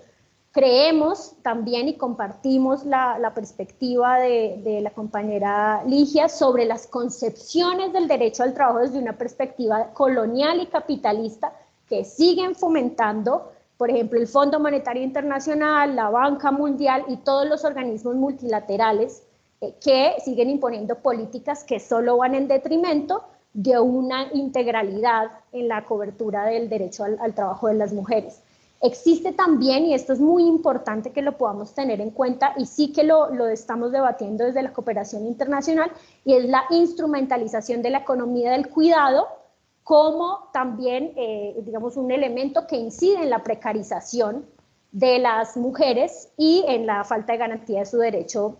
Creemos también y compartimos la perspectiva de la compañera Ligia sobre las concepciones del derecho al trabajo desde una perspectiva colonial y capitalista que siguen fomentando, por ejemplo, el Fondo Monetario Internacional, la Banca Mundial y todos los organismos multilaterales que siguen imponiendo políticas que solo van en detrimento de una integralidad en la cobertura del derecho al trabajo de las mujeres. Existe también, y esto es muy importante que lo podamos tener en cuenta, y sí que lo estamos debatiendo desde la cooperación internacional, y es la instrumentalización de la economía del cuidado como también, digamos, un elemento que incide en la precarización de las mujeres y en la falta de garantía de su derecho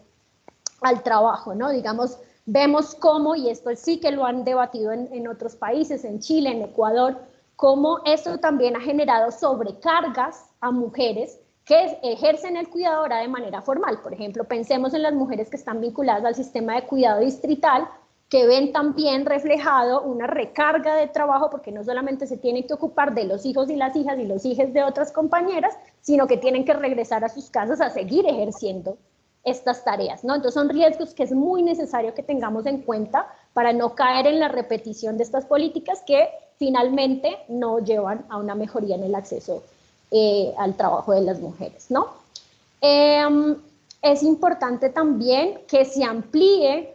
al trabajo, ¿no? Digamos, vemos cómo, y esto sí que lo han debatido en otros países, en Chile, en Ecuador, cómo esto también ha generado sobrecargas a mujeres que ejercen el cuidado ahora de manera formal. Por ejemplo, pensemos en las mujeres que están vinculadas al sistema de cuidado distrital, que ven también reflejado una recarga de trabajo, porque no solamente se tienen que ocupar de los hijos y las hijas y los hijos de otras compañeras, sino que tienen que regresar a sus casas a seguir ejerciendo estas tareas, ¿no? Entonces son riesgos que es muy necesario que tengamos en cuenta para no caer en la repetición de estas políticas que finalmente no llevan a una mejoría en el acceso al trabajo de las mujeres, ¿no? Es importante también que se amplíe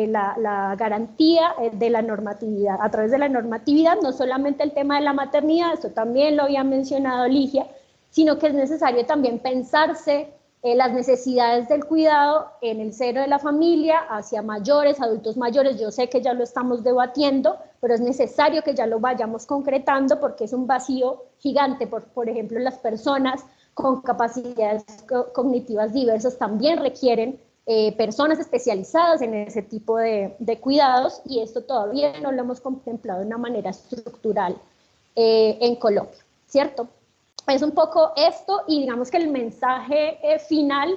la garantía de la normatividad, a través de la normatividad, no solamente el tema de la maternidad, eso también lo había mencionado Ligia, sino que es necesario también pensarse las necesidades del cuidado en el seno de la familia, hacia mayores, adultos mayores. Yo sé que ya lo estamos debatiendo, pero es necesario que ya lo vayamos concretando porque es un vacío gigante. Por ejemplo, las personas con capacidades cognitivas diversas también requieren personas especializadas en ese tipo de cuidados, y esto todavía no lo hemos contemplado de una manera estructural en Colombia, ¿cierto? Es un poco esto, y digamos que el mensaje final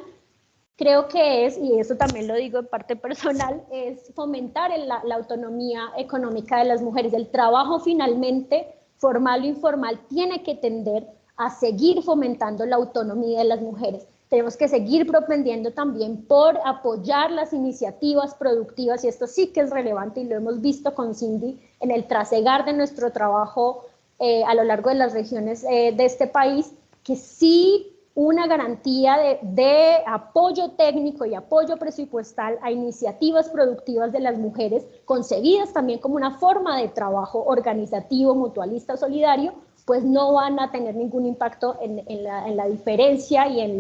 creo que es, y eso también lo digo en parte personal, es fomentar la autonomía económica de las mujeres. El trabajo finalmente, formal o informal, tiene que tender a seguir fomentando la autonomía de las mujeres. Tenemos que seguir propendiendo también por apoyar las iniciativas productivas, y esto sí que es relevante, y lo hemos visto con Cindy en el trasegar de nuestro trabajo a lo largo de las regiones de este país, que sí una garantía de apoyo técnico y apoyo presupuestal a iniciativas productivas de las mujeres, concebidas también como una forma de trabajo organizativo, mutualista, solidario, pues no van a tener ningún impacto en la diferencia y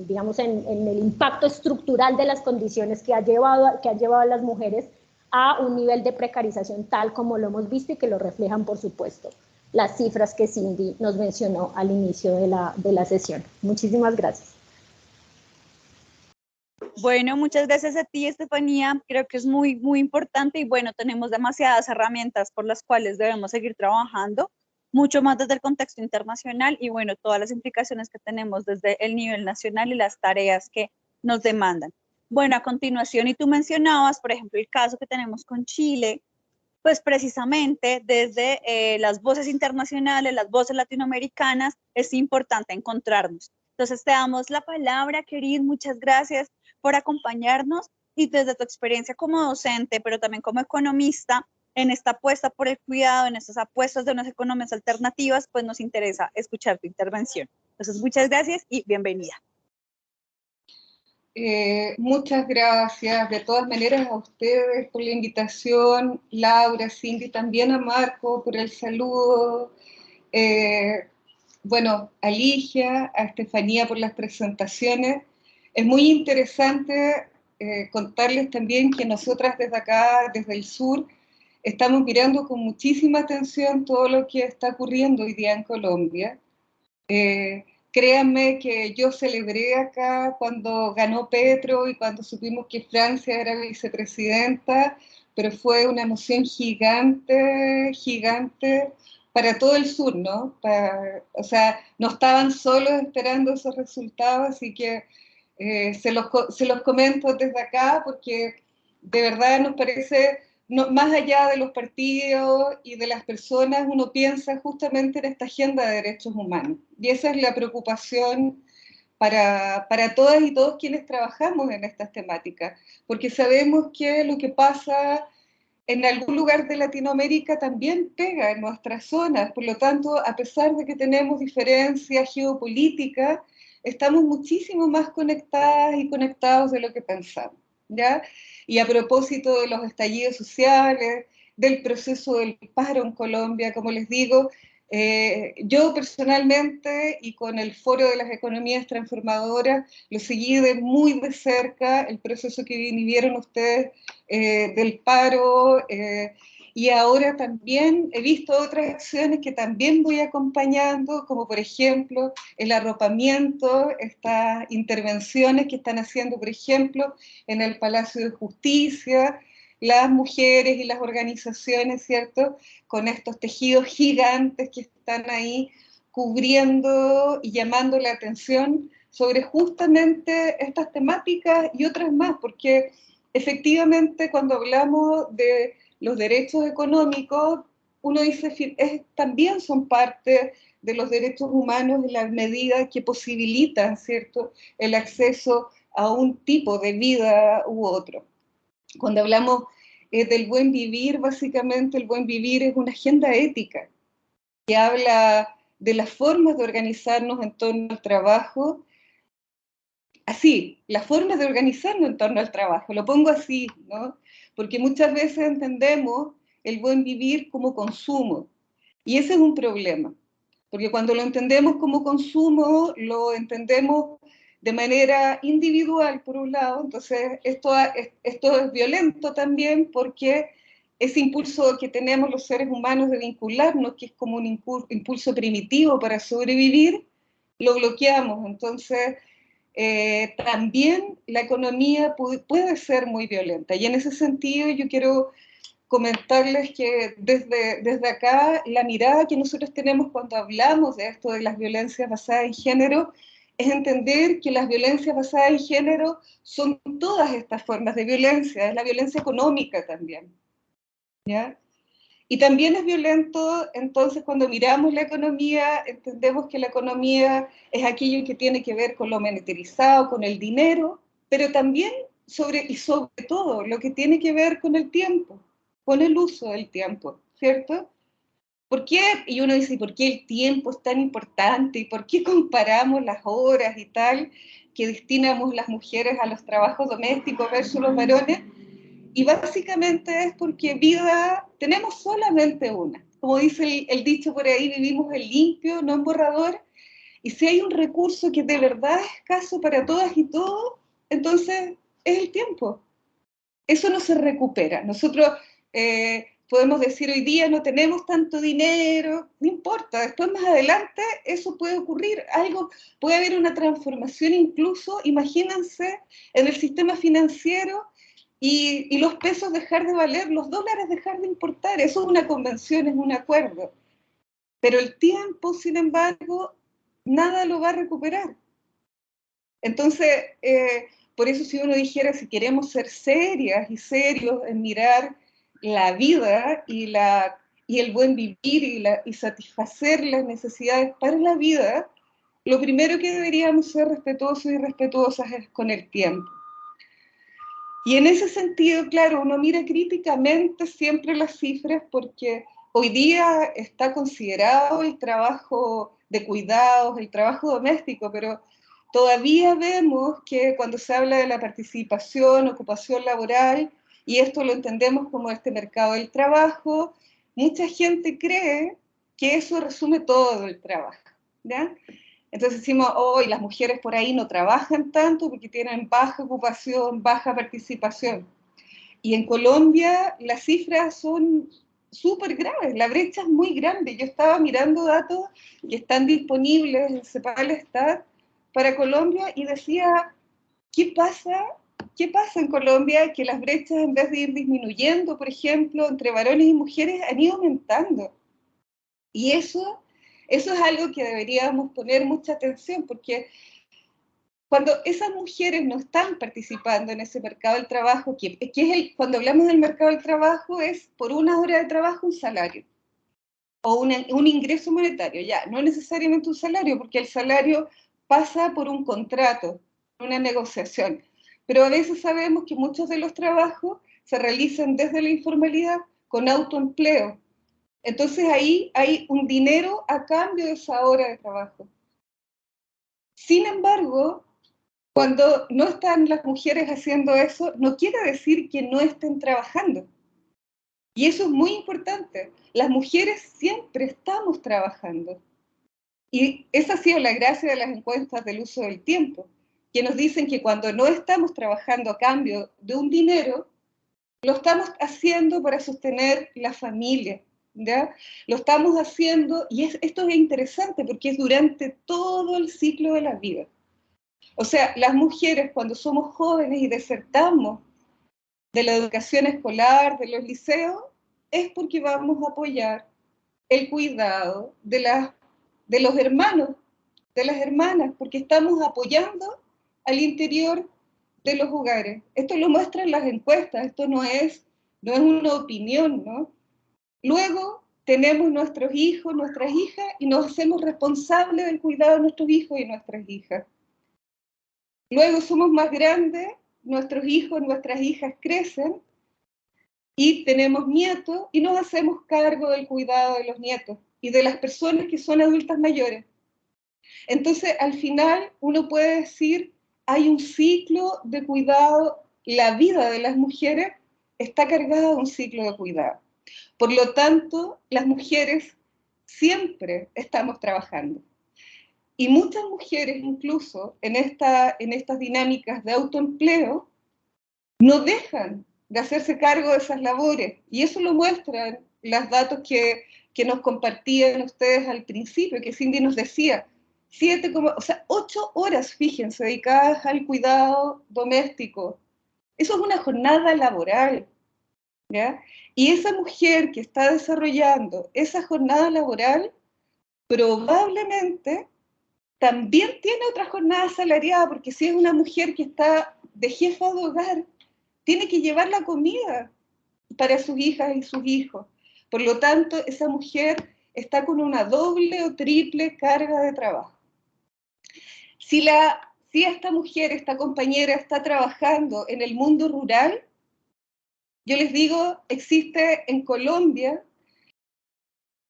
digamos, en el impacto estructural de las condiciones que ha llevado a las mujeres a un nivel de precarización tal como lo hemos visto, y que lo reflejan, por supuesto, las cifras que Cindy nos mencionó al inicio de la sesión. Muchísimas gracias.
Bueno, muchas gracias a ti, Estefanía. Creo que es muy, muy importante, y bueno, tenemos demasiadas herramientas por las cuales debemos seguir trabajando, mucho más desde el contexto internacional, y bueno, todas las implicaciones que tenemos desde el nivel nacional y las tareas que nos demandan. Bueno, a continuación, y tú mencionabas, por ejemplo, el caso que tenemos con Chile, pues precisamente desde las voces internacionales, las voces latinoamericanas, es importante encontrarnos. Entonces te damos la palabra, Kerin, muchas gracias por acompañarnos, y desde tu experiencia como docente, pero también como economista, en esta apuesta por el cuidado, en estas apuestas de unas economías alternativas, pues nos interesa escuchar tu intervención. Entonces, muchas gracias y bienvenida.
Muchas gracias, de todas maneras, a ustedes por la invitación, Laura, Cindy, también a Marco por el saludo, bueno, a Ligia, a Estefanía por las presentaciones. Es muy interesante contarles también que nosotras desde acá, desde el sur, estamos mirando con muchísima atención todo lo que está ocurriendo hoy día en Colombia. Créanme que yo celebré acá cuando ganó Petro y cuando supimos que Francia era vicepresidenta, pero fue una emoción gigante, gigante para todo el sur, ¿no? O sea, no estaban solos esperando esos resultados, así que se los comento desde acá porque de verdad nos parece, no, más allá de los partidos y de las personas, uno piensa justamente en esta agenda de derechos humanos. Y esa es la preocupación para todas y todos quienes trabajamos en estas temáticas, porque sabemos que lo que pasa en algún lugar de Latinoamérica también pega en nuestras zonas. Por lo tanto, a pesar de que tenemos diferencias geopolíticas, estamos muchísimo más conectadas y conectados de lo que pensamos, ¿ya? Y a propósito de los estallidos sociales, del proceso del paro en Colombia, como les digo, yo personalmente y con el Foro de las Economías Transformadoras lo seguí muy de cerca, el proceso que vivieron ustedes del paro, y ahora también he visto otras acciones que también voy acompañando, como por ejemplo el arropamiento, estas intervenciones que están haciendo, por ejemplo, en el Palacio de Justicia, las mujeres y las organizaciones, ¿cierto?, con estos tejidos gigantes que están ahí cubriendo y llamando la atención sobre justamente estas temáticas y otras más, porque efectivamente cuando hablamos de los derechos económicos, uno dice, también son parte de los derechos humanos en la medida que posibilitan, ¿cierto?, el acceso a un tipo de vida u otro. Cuando hablamos del buen vivir. Básicamente el buen vivir es una agenda ética que habla de las formas de organizarnos en torno al trabajo. Así, las formas de organizarnos en torno al trabajo, lo pongo así, ¿no? Porque muchas veces entendemos el buen vivir como consumo, y ese es un problema, porque cuando lo entendemos como consumo, lo entendemos de manera individual, por un lado. Entonces esto es violento también, porque ese impulso que tenemos los seres humanos de vincularnos, que es como un impulso primitivo para sobrevivir, lo bloqueamos. Entonces también la economía puede ser muy violenta, y en ese sentido yo quiero comentarles que desde acá la mirada que nosotros tenemos cuando hablamos de esto de las violencias basadas en género es entender que las violencias basadas en género son todas estas formas de violencia, es la violencia económica también, ¿ya? Y también es violento, entonces, cuando miramos la economía, entendemos que la economía es aquello que tiene que ver con lo monetarizado, con el dinero, pero también sobre todo lo que tiene que ver con el tiempo, con el uso del tiempo, ¿cierto? ¿Por qué? Y uno dice, ¿por qué el tiempo es tan importante? ¿Y por qué comparamos las horas y tal que destinamos las mujeres a los trabajos domésticos versus los varones? Y básicamente es porque vida tenemos solamente una. Como dice el dicho por ahí, vivimos en limpio, no en borrador. Y si hay un recurso que de verdad es escaso para todas y todos, entonces es el tiempo. Eso no se recupera. Nosotros podemos decir hoy día no tenemos tanto dinero, no importa, después más adelante eso puede ocurrir, puede haber una transformación incluso, imagínense, en el sistema financiero, y los pesos dejar de valer, los dólares dejar de importar. Eso es una convención, es un acuerdo. Pero el tiempo, sin embargo, nada lo va a recuperar. Entonces, por eso si uno dijera, si queremos ser serias y serios en mirar la vida y el buen vivir y satisfacer las necesidades para la vida, lo primero que deberíamos ser respetuosos y respetuosas es con el tiempo. Y en ese sentido, claro, uno mira críticamente siempre las cifras, porque hoy día está considerado el trabajo de cuidados, el trabajo doméstico, pero todavía vemos que cuando se habla de la participación, ocupación laboral, y esto lo entendemos como este mercado del trabajo, mucha gente cree que eso resume todo el trabajo, ¿ya? Entonces decimos, hoy las mujeres por ahí no trabajan tanto porque tienen baja ocupación, baja participación. Y en Colombia las cifras son súper graves, la brecha es muy grande. Yo estaba mirando datos que están disponibles en CEPAL-STAT para Colombia y decía, ¿qué pasa en Colombia? Que las brechas, en vez de ir disminuyendo, por ejemplo, entre varones y mujeres, han ido aumentando. Y eso es algo que deberíamos poner mucha atención, porque cuando esas mujeres no están participando en ese mercado del trabajo, cuando hablamos del mercado del trabajo es por una hora de trabajo un salario, o un ingreso monetario, ya, no necesariamente un salario, porque el salario pasa por un contrato, una negociación, pero a veces sabemos que muchos de los trabajos se realizan desde la informalidad con autoempleo. Entonces ahí hay un dinero a cambio de esa hora de trabajo. Sin embargo, cuando no están las mujeres haciendo eso, no quiere decir que no estén trabajando. Y eso es muy importante. Las mujeres siempre estamos trabajando. Y esa ha sido la gracia de las encuestas del uso del tiempo, que nos dicen que cuando no estamos trabajando a cambio de un dinero, lo estamos haciendo para sostener la familia, ¿ya? Lo estamos haciendo, y esto es interesante porque es durante todo el ciclo de la vida. O sea, las mujeres cuando somos jóvenes y desertamos de la educación escolar, de los liceos, es porque vamos a apoyar el cuidado de los hermanos, de las hermanas, porque estamos apoyando al interior de los hogares. Esto lo muestran las encuestas, esto no es una opinión, ¿no? Luego tenemos nuestros hijos, nuestras hijas, y nos hacemos responsables del cuidado de nuestros hijos y nuestras hijas. Luego somos más grandes, nuestros hijos, nuestras hijas crecen, y tenemos nietos y nos hacemos cargo del cuidado de los nietos y de las personas que son adultas mayores. Entonces, al final, uno puede decir, hay un ciclo de cuidado, la vida de las mujeres está cargada de un ciclo de cuidado. Por lo tanto, las mujeres siempre estamos trabajando. Y muchas mujeres, incluso en estas dinámicas de autoempleo, no dejan de hacerse cargo de esas labores. Y eso lo muestran los datos que nos compartían ustedes al principio, que Cindy nos decía, 8 horas, fíjense, dedicadas al cuidado doméstico. Eso es una jornada laboral, ¿ya? Y esa mujer que está desarrollando esa jornada laboral, probablemente también tiene otra jornada asalariada, porque si es una mujer que está de jefa de hogar, tiene que llevar la comida para sus hijas y sus hijos. Por lo tanto, esa mujer está con una doble o triple carga de trabajo. Si esta mujer, esta compañera, está trabajando en el mundo rural, yo les digo, existe en Colombia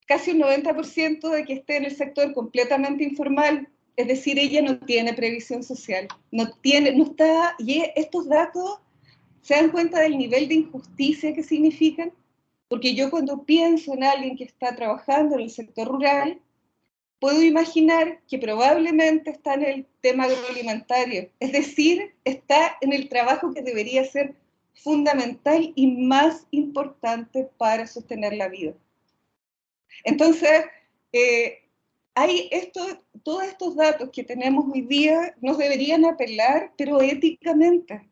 casi un 90% de que esté en el sector completamente informal, es decir, ella no tiene previsión social, no está, y estos datos se dan cuenta del nivel de injusticia que significan, porque yo cuando pienso en alguien que está trabajando en el sector rural, puedo imaginar que probablemente está en el tema agroalimentario, es decir, está en el trabajo que debería ser fundamental y más importante para sostener la vida. Entonces, todos estos datos que tenemos hoy día nos deberían apelar, pero éticamente.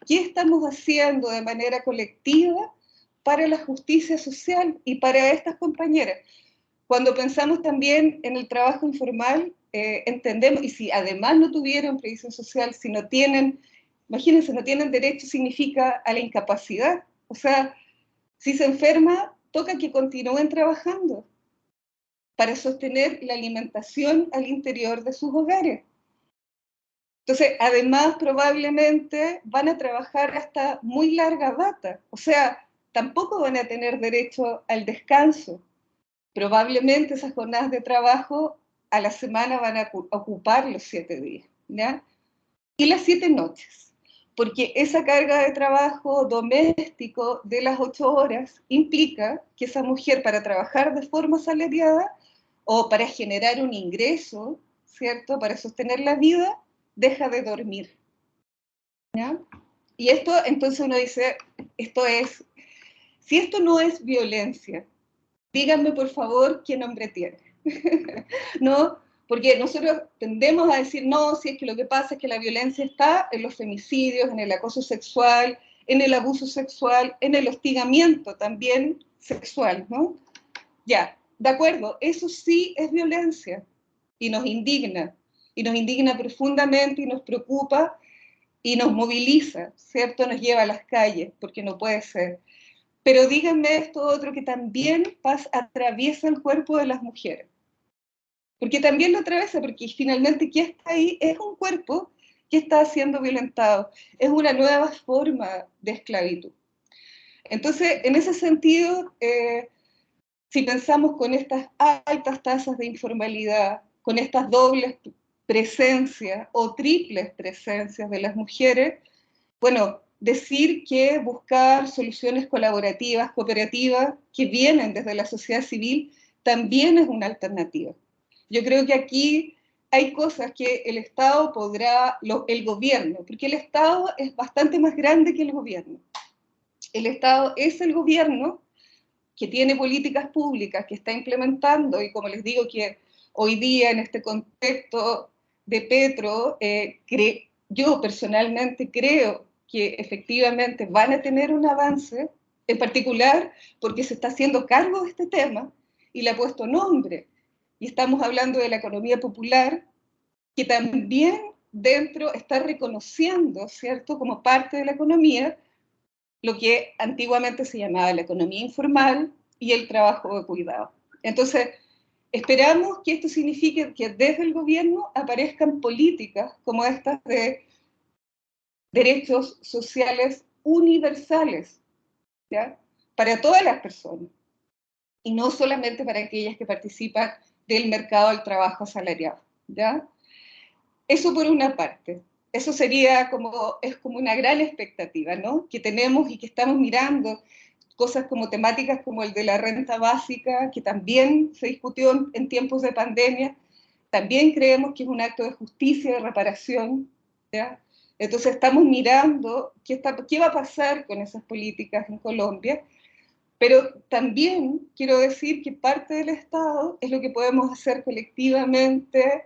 ¿Qué estamos haciendo de manera colectiva para la justicia social y para estas compañeras? Cuando pensamos también en el trabajo informal, entendemos, y si además no tuvieron previsión social, si no tienen, imagínense, no tienen derecho, significa a la incapacidad. O sea, si se enferma, toca que continúen trabajando para sostener la alimentación al interior de sus hogares. Entonces, además, probablemente van a trabajar hasta muy larga data. O sea, tampoco van a tener derecho al descanso. Probablemente esas jornadas de trabajo a la semana van a ocupar los 7 días, ¿ya? Y las 7 noches, porque esa carga de trabajo doméstico de las 8 horas implica que esa mujer, para trabajar de forma asalariada o para generar un ingreso, ¿cierto?, para sostener la vida, deja de dormir, ¿ya? Y esto, entonces uno dice, si esto no es violencia, díganme por favor qué nombre tiene, ¿no? Porque nosotros tendemos a decir, no, si es que lo que pasa es que la violencia está en los femicidios, en el acoso sexual, en el abuso sexual, en el hostigamiento también sexual, ¿no? Ya, de acuerdo, eso sí es violencia y nos indigna profundamente y nos preocupa y nos moviliza, ¿cierto? Nos lleva a las calles, porque no puede ser. Pero díganme esto otro que también atraviesa el cuerpo de las mujeres. Porque también lo atraviesa, porque finalmente ¿qué está ahí? Es un cuerpo que está siendo violentado. Es una nueva forma de esclavitud. Entonces, en ese sentido, si pensamos con estas altas tasas de informalidad, con estas dobles presencias o triples presencias de las mujeres, bueno, decir que buscar soluciones colaborativas, cooperativas, que vienen desde la sociedad civil, también es una alternativa. Yo creo que aquí hay cosas que el Estado podrá, el gobierno, porque el Estado es bastante más grande que el gobierno. El Estado es el gobierno que tiene políticas públicas que está implementando, y como les digo que hoy día en este contexto de Petro, yo personalmente creo que efectivamente van a tener un avance, en particular porque se está haciendo cargo de este tema y le ha puesto nombre. Y estamos hablando de la economía popular, que también dentro está reconociendo, ¿cierto?, como parte de la economía, lo que antiguamente se llamaba la economía informal y el trabajo de cuidado. Entonces, esperamos que esto signifique que desde el gobierno aparezcan políticas como estas de derechos sociales universales, ¿ya? Para todas las personas, y no solamente para aquellas que participan del mercado del trabajo asalariado, ¿ya? Eso por una parte. Eso sería es como una gran expectativa, ¿no? Que tenemos y que estamos mirando cosas como temáticas como el de la renta básica, que también se discutió en tiempos de pandemia. También creemos que es un acto de justicia, de reparación, ¿ya? Entonces estamos mirando qué va a pasar con esas políticas en Colombia, pero también quiero decir que parte del Estado es lo que podemos hacer colectivamente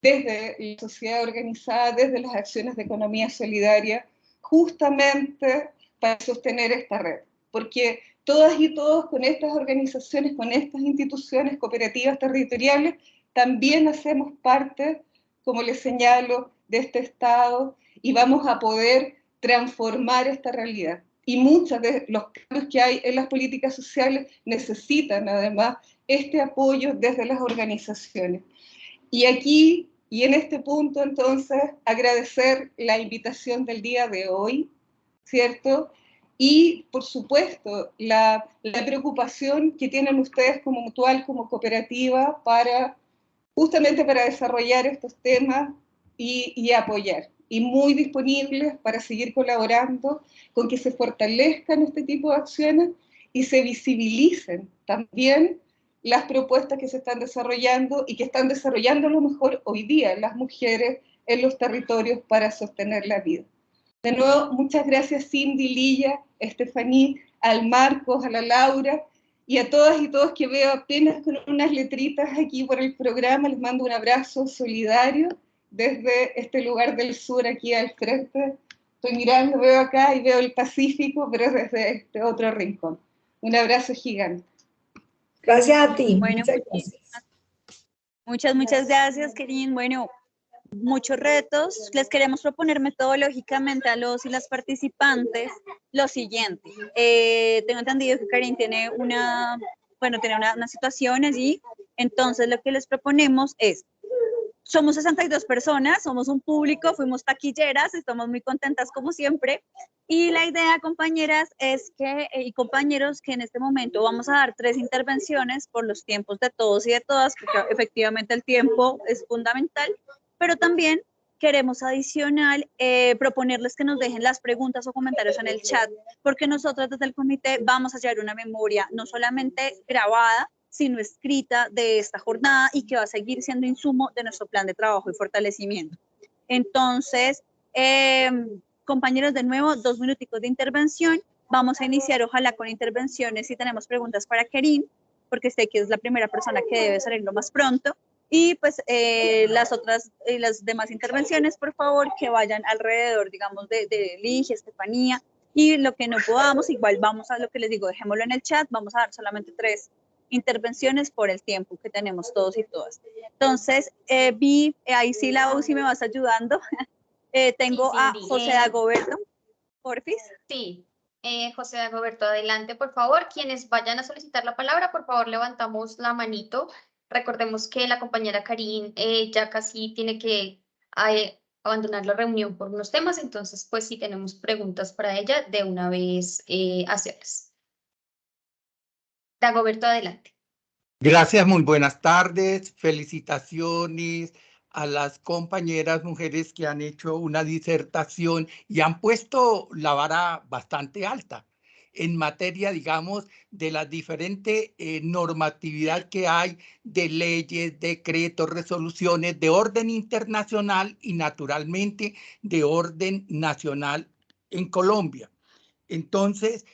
desde la sociedad organizada, desde las acciones de economía solidaria, justamente para sostener esta red. Porque todas y todos con estas organizaciones, con estas instituciones cooperativas territoriales, también hacemos parte, como les señalo, de este Estado y vamos a poder transformar esta realidad. Y muchos de los cambios que hay en las políticas sociales necesitan además este apoyo desde las organizaciones. Y aquí, y en este punto entonces, agradecer la invitación del día de hoy, ¿cierto? Y, por supuesto, la preocupación que tienen ustedes como Mutual, como cooperativa, justamente para desarrollar estos temas y apoyar. Y muy disponibles para seguir colaborando con que se fortalezcan este tipo de acciones y se visibilicen también las propuestas que se están desarrollando y que están desarrollando a lo mejor hoy día las mujeres en los territorios para sostener la vida. De nuevo, muchas gracias Cindy, Lilla, Estefaní, al Marcos, a la Laura y a todas y todos que veo apenas con unas letritas aquí por el programa. Les mando un abrazo solidario desde este lugar del sur aquí al frente. Estoy mirando, veo acá y veo el Pacífico, pero desde este otro rincón. Un abrazo gigante.
Gracias a ti.
Bueno,
Muchas gracias.
muchas gracias, Karin. Bueno, muchos retos. Les queremos proponer metodológicamente a los y las participantes lo siguiente. Tengo entendido que Karin tiene una situación allí. Entonces, lo que les proponemos es, somos 62 personas, somos un público, fuimos taquilleras, estamos muy contentas como siempre. Y la idea, compañeras, es que, y compañeros, que en este momento vamos a dar 3 intervenciones por los tiempos de todos y de todas, porque efectivamente el tiempo es fundamental, pero también queremos adicional proponerles que nos dejen las preguntas o comentarios en el chat, porque nosotros desde el comité vamos a llevar una memoria no solamente grabada, sino escrita de esta jornada y que va a seguir siendo insumo de nuestro plan de trabajo y fortalecimiento. Entonces, compañeros, de nuevo, 2 minuticos de intervención. Vamos a iniciar, ojalá, con intervenciones si tenemos preguntas para Karin, porque sé que es la primera persona que debe salir lo más pronto. Y pues las demás intervenciones, por favor, que vayan alrededor, digamos, de Ligia, Estefanía, y lo que no podamos, igual vamos a lo que les digo, dejémoslo en el chat, vamos a dar solamente 3 intervenciones por el tiempo que tenemos todos y todas. Entonces, ahí sí, Lau, si me vas ayudando. Tengo sí, a José Dagoberto, porfis.
Sí, José Dagoberto, adelante, por favor. Quienes vayan a solicitar la palabra, por favor, levantamos la manito. Recordemos que la compañera Karin ya casi tiene que abandonar la reunión por unos temas, entonces, pues, si tenemos preguntas para ella, de una vez hacerlas. Dagoberto, adelante.
Gracias, muy buenas tardes. Felicitaciones a las compañeras mujeres que han hecho una disertación y han puesto la vara bastante alta en materia, digamos, de la diferente normatividad que hay de leyes, decretos, resoluciones de orden internacional y naturalmente de orden nacional en Colombia. Entonces,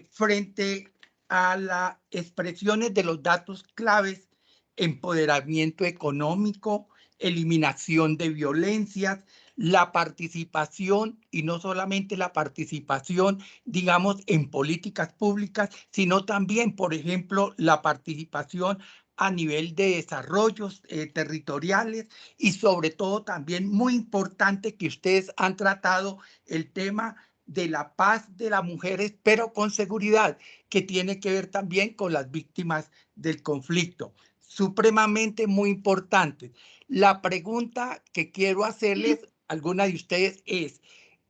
frente a las expresiones de los datos claves, empoderamiento económico, eliminación de violencias, la participación, y no solamente la participación, digamos, en políticas públicas, sino también, por ejemplo, la participación a nivel de desarrollos territoriales y sobre todo también muy importante que ustedes han tratado el tema de la paz de las mujeres, pero con seguridad, que tiene que ver también con las víctimas del conflicto. Supremamente muy importante. La pregunta que quiero hacerles a alguna de ustedes es,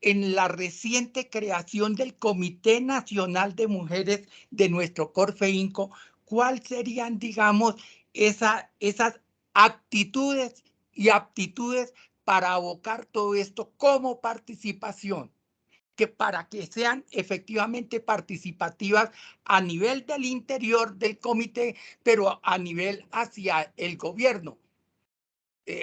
en la reciente creación del Comité Nacional de Mujeres de nuestro Corfeinco, ¿cuáles serían, digamos, esas actitudes y aptitudes para abocar todo esto como participación? Que para que sean efectivamente participativas a nivel del interior del comité, pero a nivel hacia el gobierno,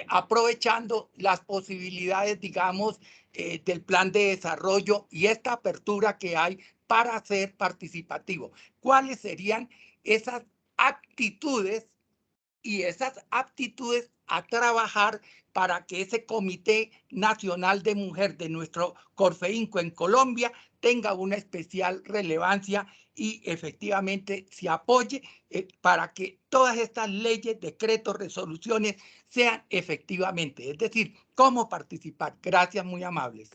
aprovechando las posibilidades, digamos, del plan de desarrollo y esta apertura que hay para ser participativo. ¿Cuáles serían esas actitudes y esas aptitudes a trabajar para que ese Comité Nacional de Mujer de nuestro Corfeinco en Colombia tenga una especial relevancia y efectivamente se apoye para que todas estas leyes, decretos, resoluciones sean efectivamente, es decir, cómo participar? Gracias, muy amables.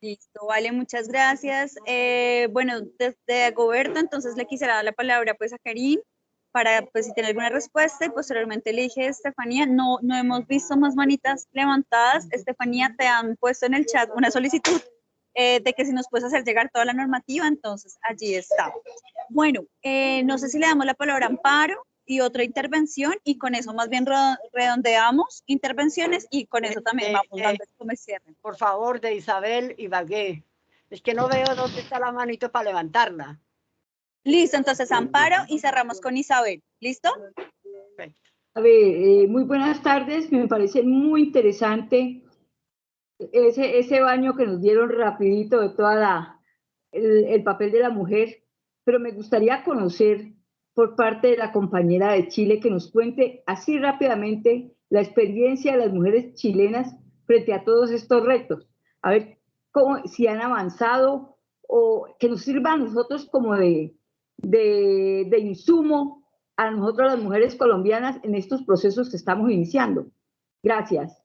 Listo, vale, muchas gracias. Bueno, desde Agoberto, entonces le quisiera dar la palabra pues a Karin para pues si tiene alguna respuesta y posteriormente le dije a Estefanía, no hemos visto más manitas levantadas. Estefanía, te han puesto en el chat una solicitud de que si nos puedes hacer llegar toda la normativa, entonces allí está. Bueno, no sé si le damos la palabra a Amparo y otra intervención y con eso más bien redondeamos intervenciones y con eso también vamos dando como cierre.
Por favor, de Isabel Ibagué. Es que no veo dónde está la manito para levantarla.
Listo, entonces Amparo y cerramos con Isabel. ¿Listo?
A ver, muy buenas tardes. Me parece muy interesante ese baño que nos dieron rapidito de toda el papel de la mujer, pero me gustaría conocer por parte de la compañera de Chile que nos cuente así rápidamente la experiencia de las mujeres chilenas frente a todos estos retos. A ver cómo, si han avanzado o que nos sirva a nosotros como de insumo a nosotros las mujeres colombianas en estos procesos que estamos iniciando. Gracias.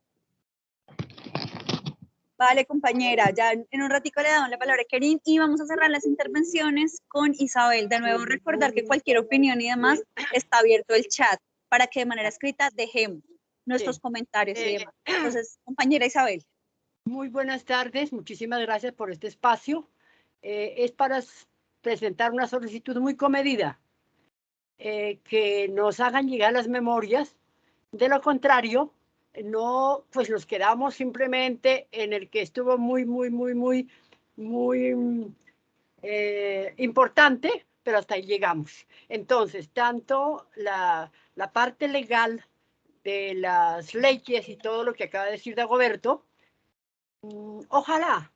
Vale, compañera, ya en un ratico le damos la palabra a Karin y vamos a cerrar las intervenciones con Isabel. De nuevo, recordar que cualquier opinión y demás está abierto el chat para que de manera escrita dejemos nuestros comentarios y demás. Entonces, compañera Isabel.
Muy buenas tardes, muchísimas gracias por este espacio. Es para presentar una solicitud muy comedida, que nos hagan llegar las memorias. De lo contrario, no, pues nos quedamos simplemente en el que estuvo muy importante, pero hasta ahí llegamos. Entonces, tanto la parte legal de las leyes y todo lo que acaba de decir Dagoberto, ojalá,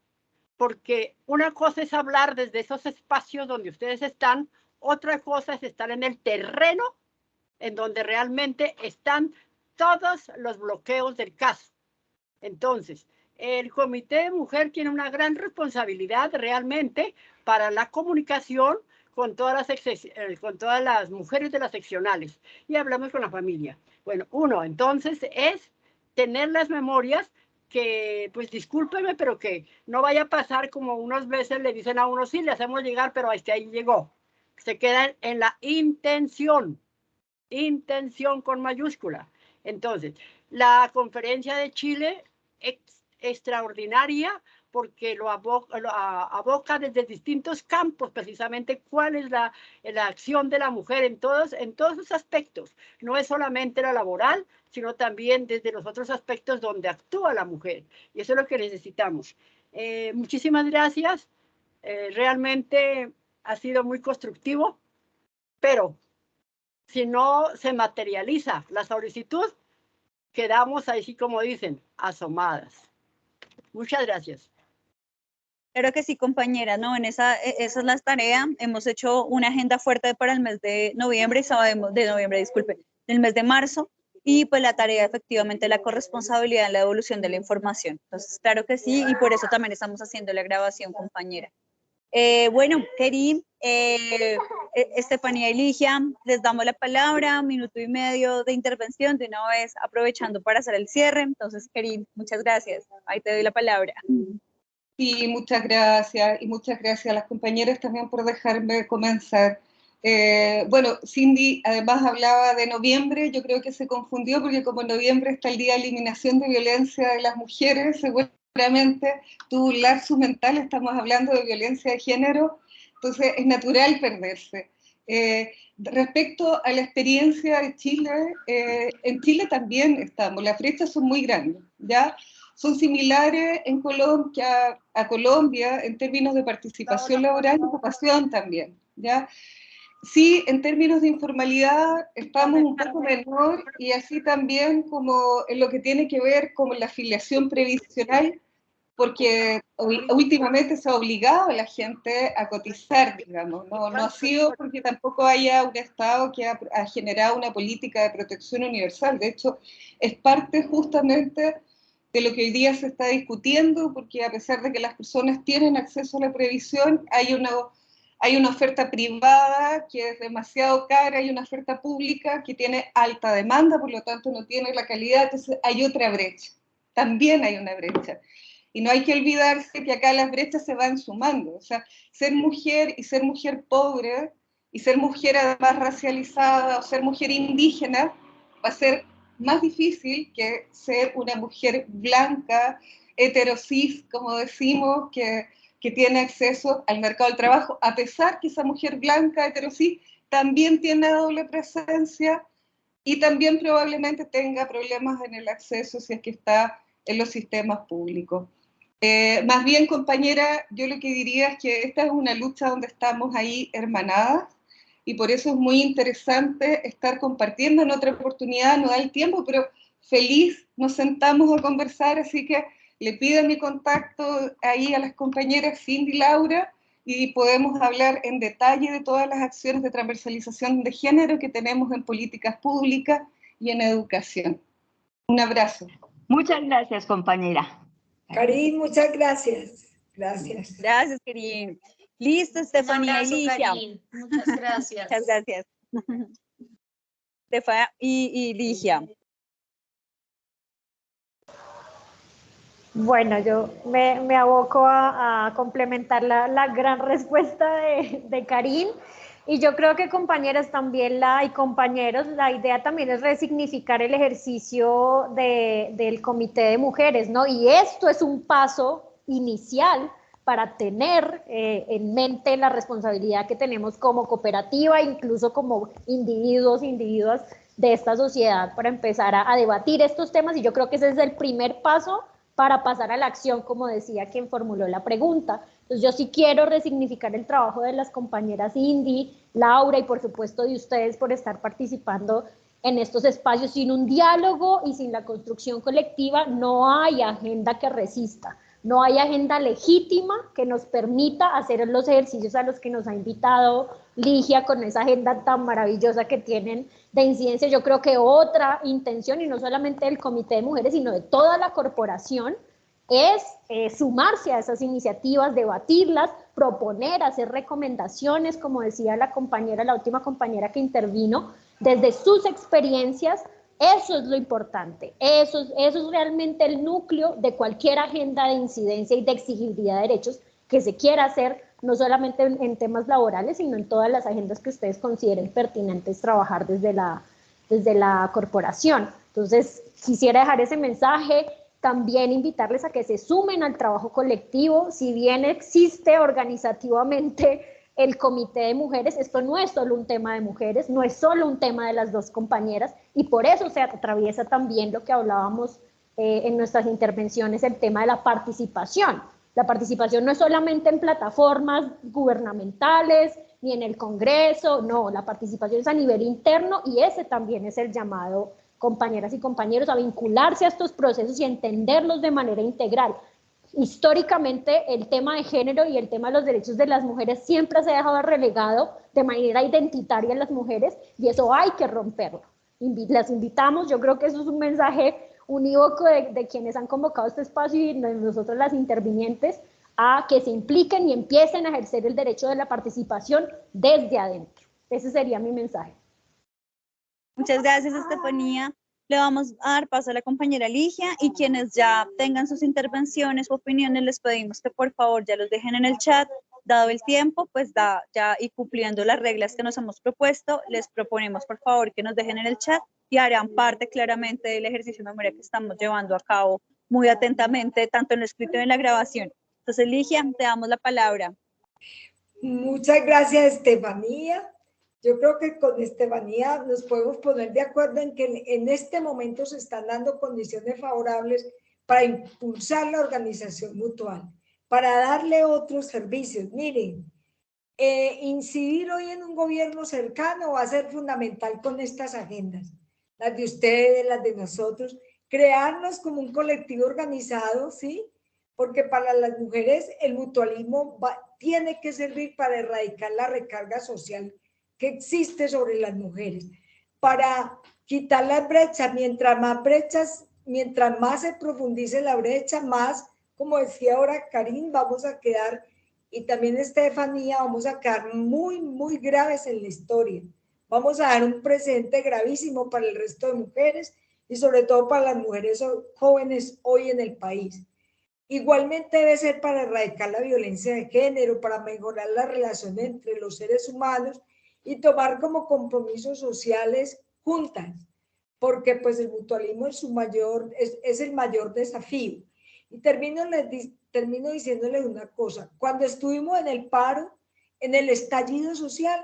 porque una cosa es hablar desde esos espacios donde ustedes están, otra cosa es estar en el terreno en donde realmente están todos los bloqueos del caso. Entonces, el Comité de Mujer tiene una gran responsabilidad realmente para la comunicación con todas las mujeres de las seccionales. Y hablamos con la familia. Bueno, uno, entonces, es tener las memorias que, pues discúlpeme, pero que no vaya a pasar como unas veces le dicen a uno, sí, le hacemos llegar, pero hasta ahí llegó. Se quedan en la intención con mayúscula. Entonces, la conferencia de Chile es extraordinaria porque lo aboca desde distintos campos, precisamente cuál es la acción de la mujer en todos sus aspectos. No es solamente la laboral, sino también desde los otros aspectos donde actúa la mujer. Y eso es lo que necesitamos. Muchísimas gracias. Realmente ha sido muy constructivo, pero si no se materializa la solicitud, quedamos ahí, como dicen, asomadas. Muchas gracias.
Claro que sí, compañera, no, esa es la tarea. Hemos hecho una agenda fuerte para el mes de noviembre y sabemos, del mes de marzo, y pues la tarea efectivamente la corresponsabilidad en la devolución de la información. Entonces, claro que sí, y por eso también estamos haciendo la grabación, compañera. Bueno, Karin, Estefanía y Ligia, les damos la palabra, 1 minuto y medio de intervención, de una vez aprovechando para hacer el cierre. Entonces, Karin, muchas gracias. Ahí te doy la palabra.
Sí, muchas gracias. Y muchas gracias a las compañeras también por dejarme comenzar. Bueno, Cindy además hablaba de noviembre, yo creo que se confundió porque como en noviembre está el Día de Eliminación de Violencia de las Mujeres, seguramente tuvo un lapsus mental, estamos hablando de violencia de género, entonces es natural perderse. Respecto a la experiencia de Chile, en Chile también estamos, las brechas son muy grandes, ¿ya? Son similares en Colombia, a Colombia en términos de participación laboral y ocupación también, ¿ya? Sí, en términos de informalidad estamos un poco menor y así también como en lo que tiene que ver con la afiliación previsional, porque últimamente se ha obligado a la gente a cotizar, digamos, no ha sido porque tampoco haya un Estado que ha generado una política de protección universal, de hecho es parte justamente de lo que hoy día se está discutiendo, porque a pesar de que las personas tienen acceso a la previsión, hay una oferta privada que es demasiado cara, hay una oferta pública que tiene alta demanda, por lo tanto no tiene la calidad, entonces hay otra brecha, también hay una brecha. Y no hay que olvidarse que acá las brechas se van sumando, o sea, ser mujer y ser mujer pobre, y ser mujer además racializada, o ser mujer indígena, va a ser más difícil que ser una mujer blanca, heterosis, como decimos, que tiene acceso al mercado del trabajo, a pesar que esa mujer blanca, heterosis, también tiene doble presencia y también probablemente tenga problemas en el acceso si es que está en los sistemas públicos. Más bien, compañera, yo lo que diría es que esta es una lucha donde estamos ahí hermanadas y por eso es muy interesante estar compartiendo en otra oportunidad, no da el tiempo, pero feliz nos sentamos a conversar, así que le pido mi contacto ahí a las compañeras Cindy y Laura y podemos hablar en detalle de todas las acciones de transversalización de género que tenemos en políticas públicas y en educación. Un abrazo.
Muchas gracias, compañera.
Karin, muchas gracias. Gracias.
Gracias, Karin. Listo, Estefanía y
abrazo,
Ligia.
Karin. Muchas gracias.
Muchas gracias. Estefanía y Ligia.
Bueno, yo me aboco a complementar la gran respuesta de Karin. Y yo creo que compañeras también y compañeros, la idea también es resignificar el ejercicio del Comité de Mujeres, ¿no? Y esto es un paso inicial para tener en mente la responsabilidad que tenemos como cooperativa, incluso como individuos, individuas de esta sociedad, para empezar a debatir estos temas. Y yo creo que ese es el primer paso para pasar a la acción, como decía quien formuló la pregunta. Entonces yo sí quiero resignificar el trabajo de las compañeras Indy, Laura y por supuesto de ustedes por estar participando en estos espacios. Sin un diálogo y sin la construcción colectiva no hay agenda que resista, no hay agenda legítima que nos permita hacer los ejercicios a los que nos ha invitado Ligia con esa agenda tan maravillosa que tienen de incidencia. Yo creo que otra intención, y no solamente del Comité de Mujeres, sino de toda la corporación, es sumarse a esas iniciativas, debatirlas, proponer, hacer recomendaciones, como decía la compañera, la última compañera que intervino, desde sus experiencias. Eso es lo importante, eso es realmente el núcleo de cualquier agenda de incidencia y de exigibilidad de derechos que se quiera hacer, no solamente en temas laborales, sino en todas las agendas que ustedes consideren pertinentes trabajar desde la corporación. Entonces, quisiera dejar ese mensaje, también invitarles a que se sumen al trabajo colectivo. Si bien existe organizativamente el Comité de Mujeres, esto no es solo un tema de mujeres, no es solo un tema de las dos compañeras, y por eso se atraviesa también lo que hablábamos en nuestras intervenciones, el tema de la participación. La participación no es solamente en plataformas gubernamentales, ni en el Congreso, no, la participación es a nivel interno, y ese también es el llamado, compañeras y compañeros, a vincularse a estos procesos y a entenderlos de manera integral. Históricamente el tema de género y el tema de los derechos de las mujeres siempre se ha dejado relegado de manera identitaria a las mujeres, y eso hay que romperlo. Las invitamos, yo creo que eso es un mensaje unívoco de quienes han convocado este espacio y nosotros las intervinientes, a que se impliquen y empiecen a ejercer el derecho de la participación desde adentro. Ese sería mi mensaje.
Muchas gracias, Estefanía. Le vamos a dar paso a la compañera Ligia, y quienes ya tengan sus intervenciones o opiniones les pedimos que por favor ya los dejen en el chat Dado el tiempo, pues ya y cumpliendo las reglas que nos hemos propuesto, les proponemos por favor que nos dejen en el chat y harán parte claramente del ejercicio de memoria que estamos llevando a cabo muy atentamente, tanto en lo escrito y en la grabación. Entonces, Ligia, te damos la palabra.
Muchas gracias, Estefanía. Yo creo que con Estefanía nos podemos poner de acuerdo en que en este momento se están dando condiciones favorables para impulsar la organización mutual, para darle otros servicios. Miren, incidir hoy en un gobierno cercano va a ser fundamental con estas agendas, las de ustedes, las de nosotros, crearnos como un colectivo organizado, ¿sí? Porque para las mujeres el mutualismo tiene que servir para erradicar la recarga social que existe sobre las mujeres, para quitar las brechas. Mientras más se profundice la brecha, más, como decía ahora Karin, vamos a quedar, y también Estefanía, vamos a quedar muy, muy graves en la historia. Vamos a dar un presente gravísimo para el resto de mujeres y sobre todo para las mujeres jóvenes hoy en el país. Igualmente debe ser para erradicar la violencia de género, para mejorar la relación entre los seres humanos y tomar como compromisos sociales juntas, porque pues el mutualismo es el mayor desafío. Y termino diciéndoles una cosa. Cuando estuvimos en el paro, en el estallido social,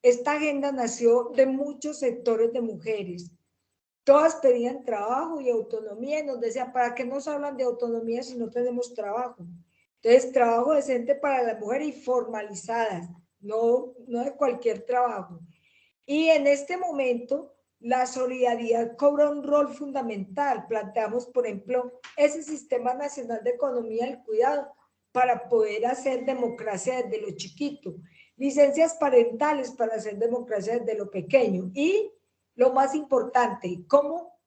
esta agenda nació de muchos sectores de mujeres. Todas pedían trabajo y autonomía y nos decían, ¿para qué nos hablan de autonomía si no tenemos trabajo? Entonces, trabajo decente para las mujeres y formalizadas, no de cualquier trabajo. Y en este momento, la solidaridad cobra un rol fundamental. Planteamos, por ejemplo, ese Sistema Nacional de Economía del Cuidado para poder hacer democracia desde lo chiquito. Licencias parentales para hacer democracia desde lo pequeño. Y lo más importante, cómo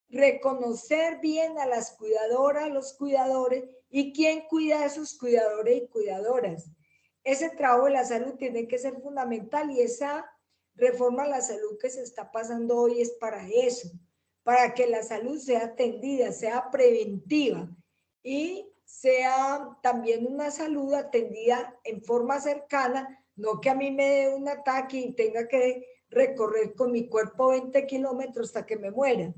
reconocer bien a las cuidadoras, los cuidadores y quién cuida a esos cuidadores y cuidadoras. Ese trabajo de la salud tiene que ser fundamental y esa reforma a la salud que se está pasando hoy es para eso, para que la salud sea atendida, sea preventiva y sea también una salud atendida en forma cercana, no que a mí me dé un ataque y tenga que recorrer con mi cuerpo 20 kilómetros hasta que me muera.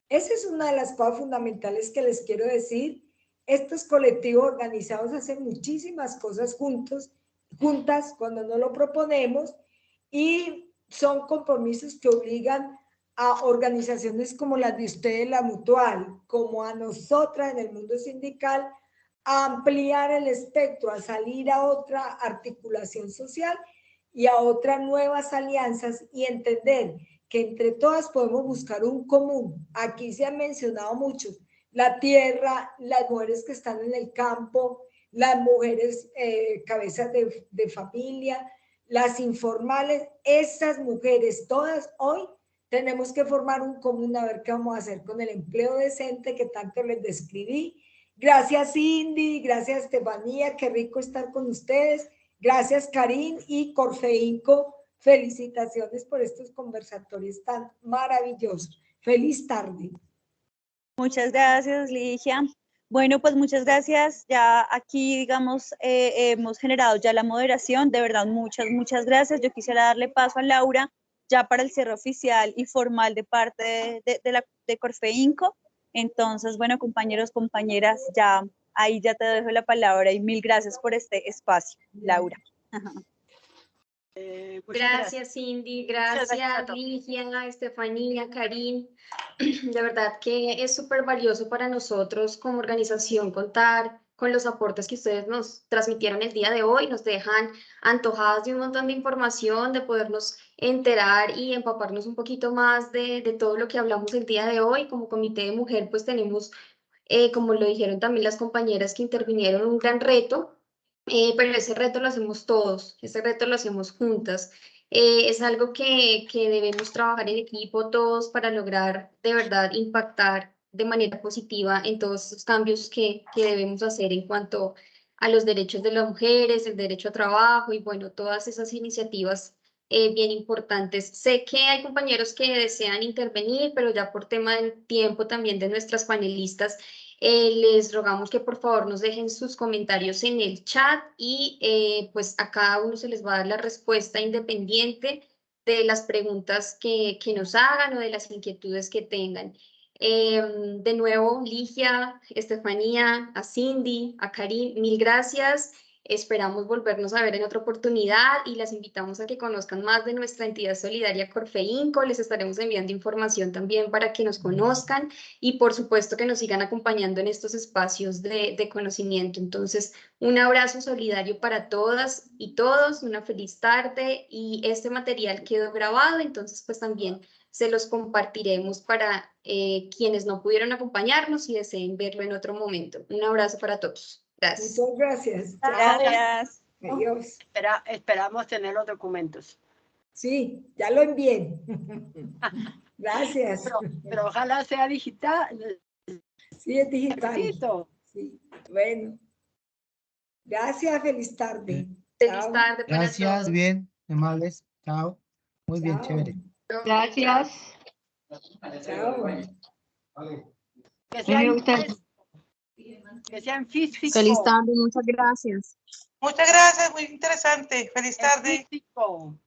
Esa es una de las cosas fundamentales que les quiero decir. Estos colectivos organizados hacen muchísimas cosas juntas cuando no lo proponemos y son compromisos que obligan a organizaciones como las de ustedes, la Mutual, como a nosotras en el mundo sindical, a ampliar el espectro, a salir a otra articulación social y a otras nuevas alianzas y entender que entre todas podemos buscar un común. Aquí se han mencionado muchos, la tierra, las mujeres que están en el campo, las mujeres cabezas de familia, las informales, esas mujeres todas hoy tenemos que formar un común a ver qué vamos a hacer con el empleo decente que tanto les describí. Gracias Cindy, gracias Estefanía, qué rico estar con ustedes. Gracias Karin y Corfeinco, felicitaciones por estos conversatorios tan maravillosos. Feliz tarde.
Muchas gracias, Ligia. Bueno, pues muchas gracias. Ya aquí, digamos, hemos generado ya la moderación. De verdad, muchas gracias. Yo quisiera darle paso a Laura ya para el cierre oficial y formal de parte de Corfeinco. Entonces, bueno, compañeros, compañeras, ahí ya te dejo la palabra y mil gracias por este espacio, Laura.
Gracias, Cindy, gracias, Ligia, Estefanía, Karin. De verdad que es súper valioso para nosotros como organización contar con los aportes que ustedes nos transmitieron el día de hoy, nos dejan antojadas de un montón de información, de podernos enterar y empaparnos un poquito más de todo lo que hablamos el día de hoy. Como Comité de Mujer, pues tenemos, como lo dijeron también las compañeras que intervinieron, un gran reto. Pero ese reto lo hacemos todos, ese reto lo hacemos juntas. Es algo que debemos trabajar en equipo todos para lograr de verdad impactar de manera positiva en todos esos cambios que debemos hacer en cuanto a los derechos de las mujeres, el derecho a trabajo y bueno, todas esas iniciativas bien importantes. Sé que hay compañeros que desean intervenir, pero ya por tema del tiempo también de nuestras panelistas, Les rogamos que por favor nos dejen sus comentarios en el chat y pues a cada uno se les va a dar la respuesta independiente de las preguntas que nos hagan o de las inquietudes que tengan. De nuevo, Ligia, Estefanía, a Cindy, a Karin, mil gracias. Esperamos volvernos a ver en otra oportunidad y las invitamos a que conozcan más de nuestra entidad solidaria Corfeinco. Les estaremos enviando información también para que nos conozcan y por supuesto que nos sigan acompañando en estos espacios de conocimiento. Entonces, un abrazo solidario para todas y todos, una feliz tarde y este material quedó grabado, entonces pues también se los compartiremos para quienes no pudieron acompañarnos y deseen verlo en otro momento. Un abrazo para todos. Gracias.
Muchas gracias.
Gracias.
Adiós.
Esperamos tener los documentos.
Sí, ya lo envié. Gracias.
Pero ojalá sea digital.
Sí, es digital.
Repito.
Sí, bueno. Gracias, feliz tarde.
Feliz
Chao.
tarde para
Gracias,
todos.
bien, amables. Chao. Muy bien,
Chao.
chévere.
Gracias.
Chao.
Que
Sí, me gusta.
sean físicos.
Feliz tarde, muchas gracias.
Muchas gracias, muy interesante. Feliz tarde.
Físico.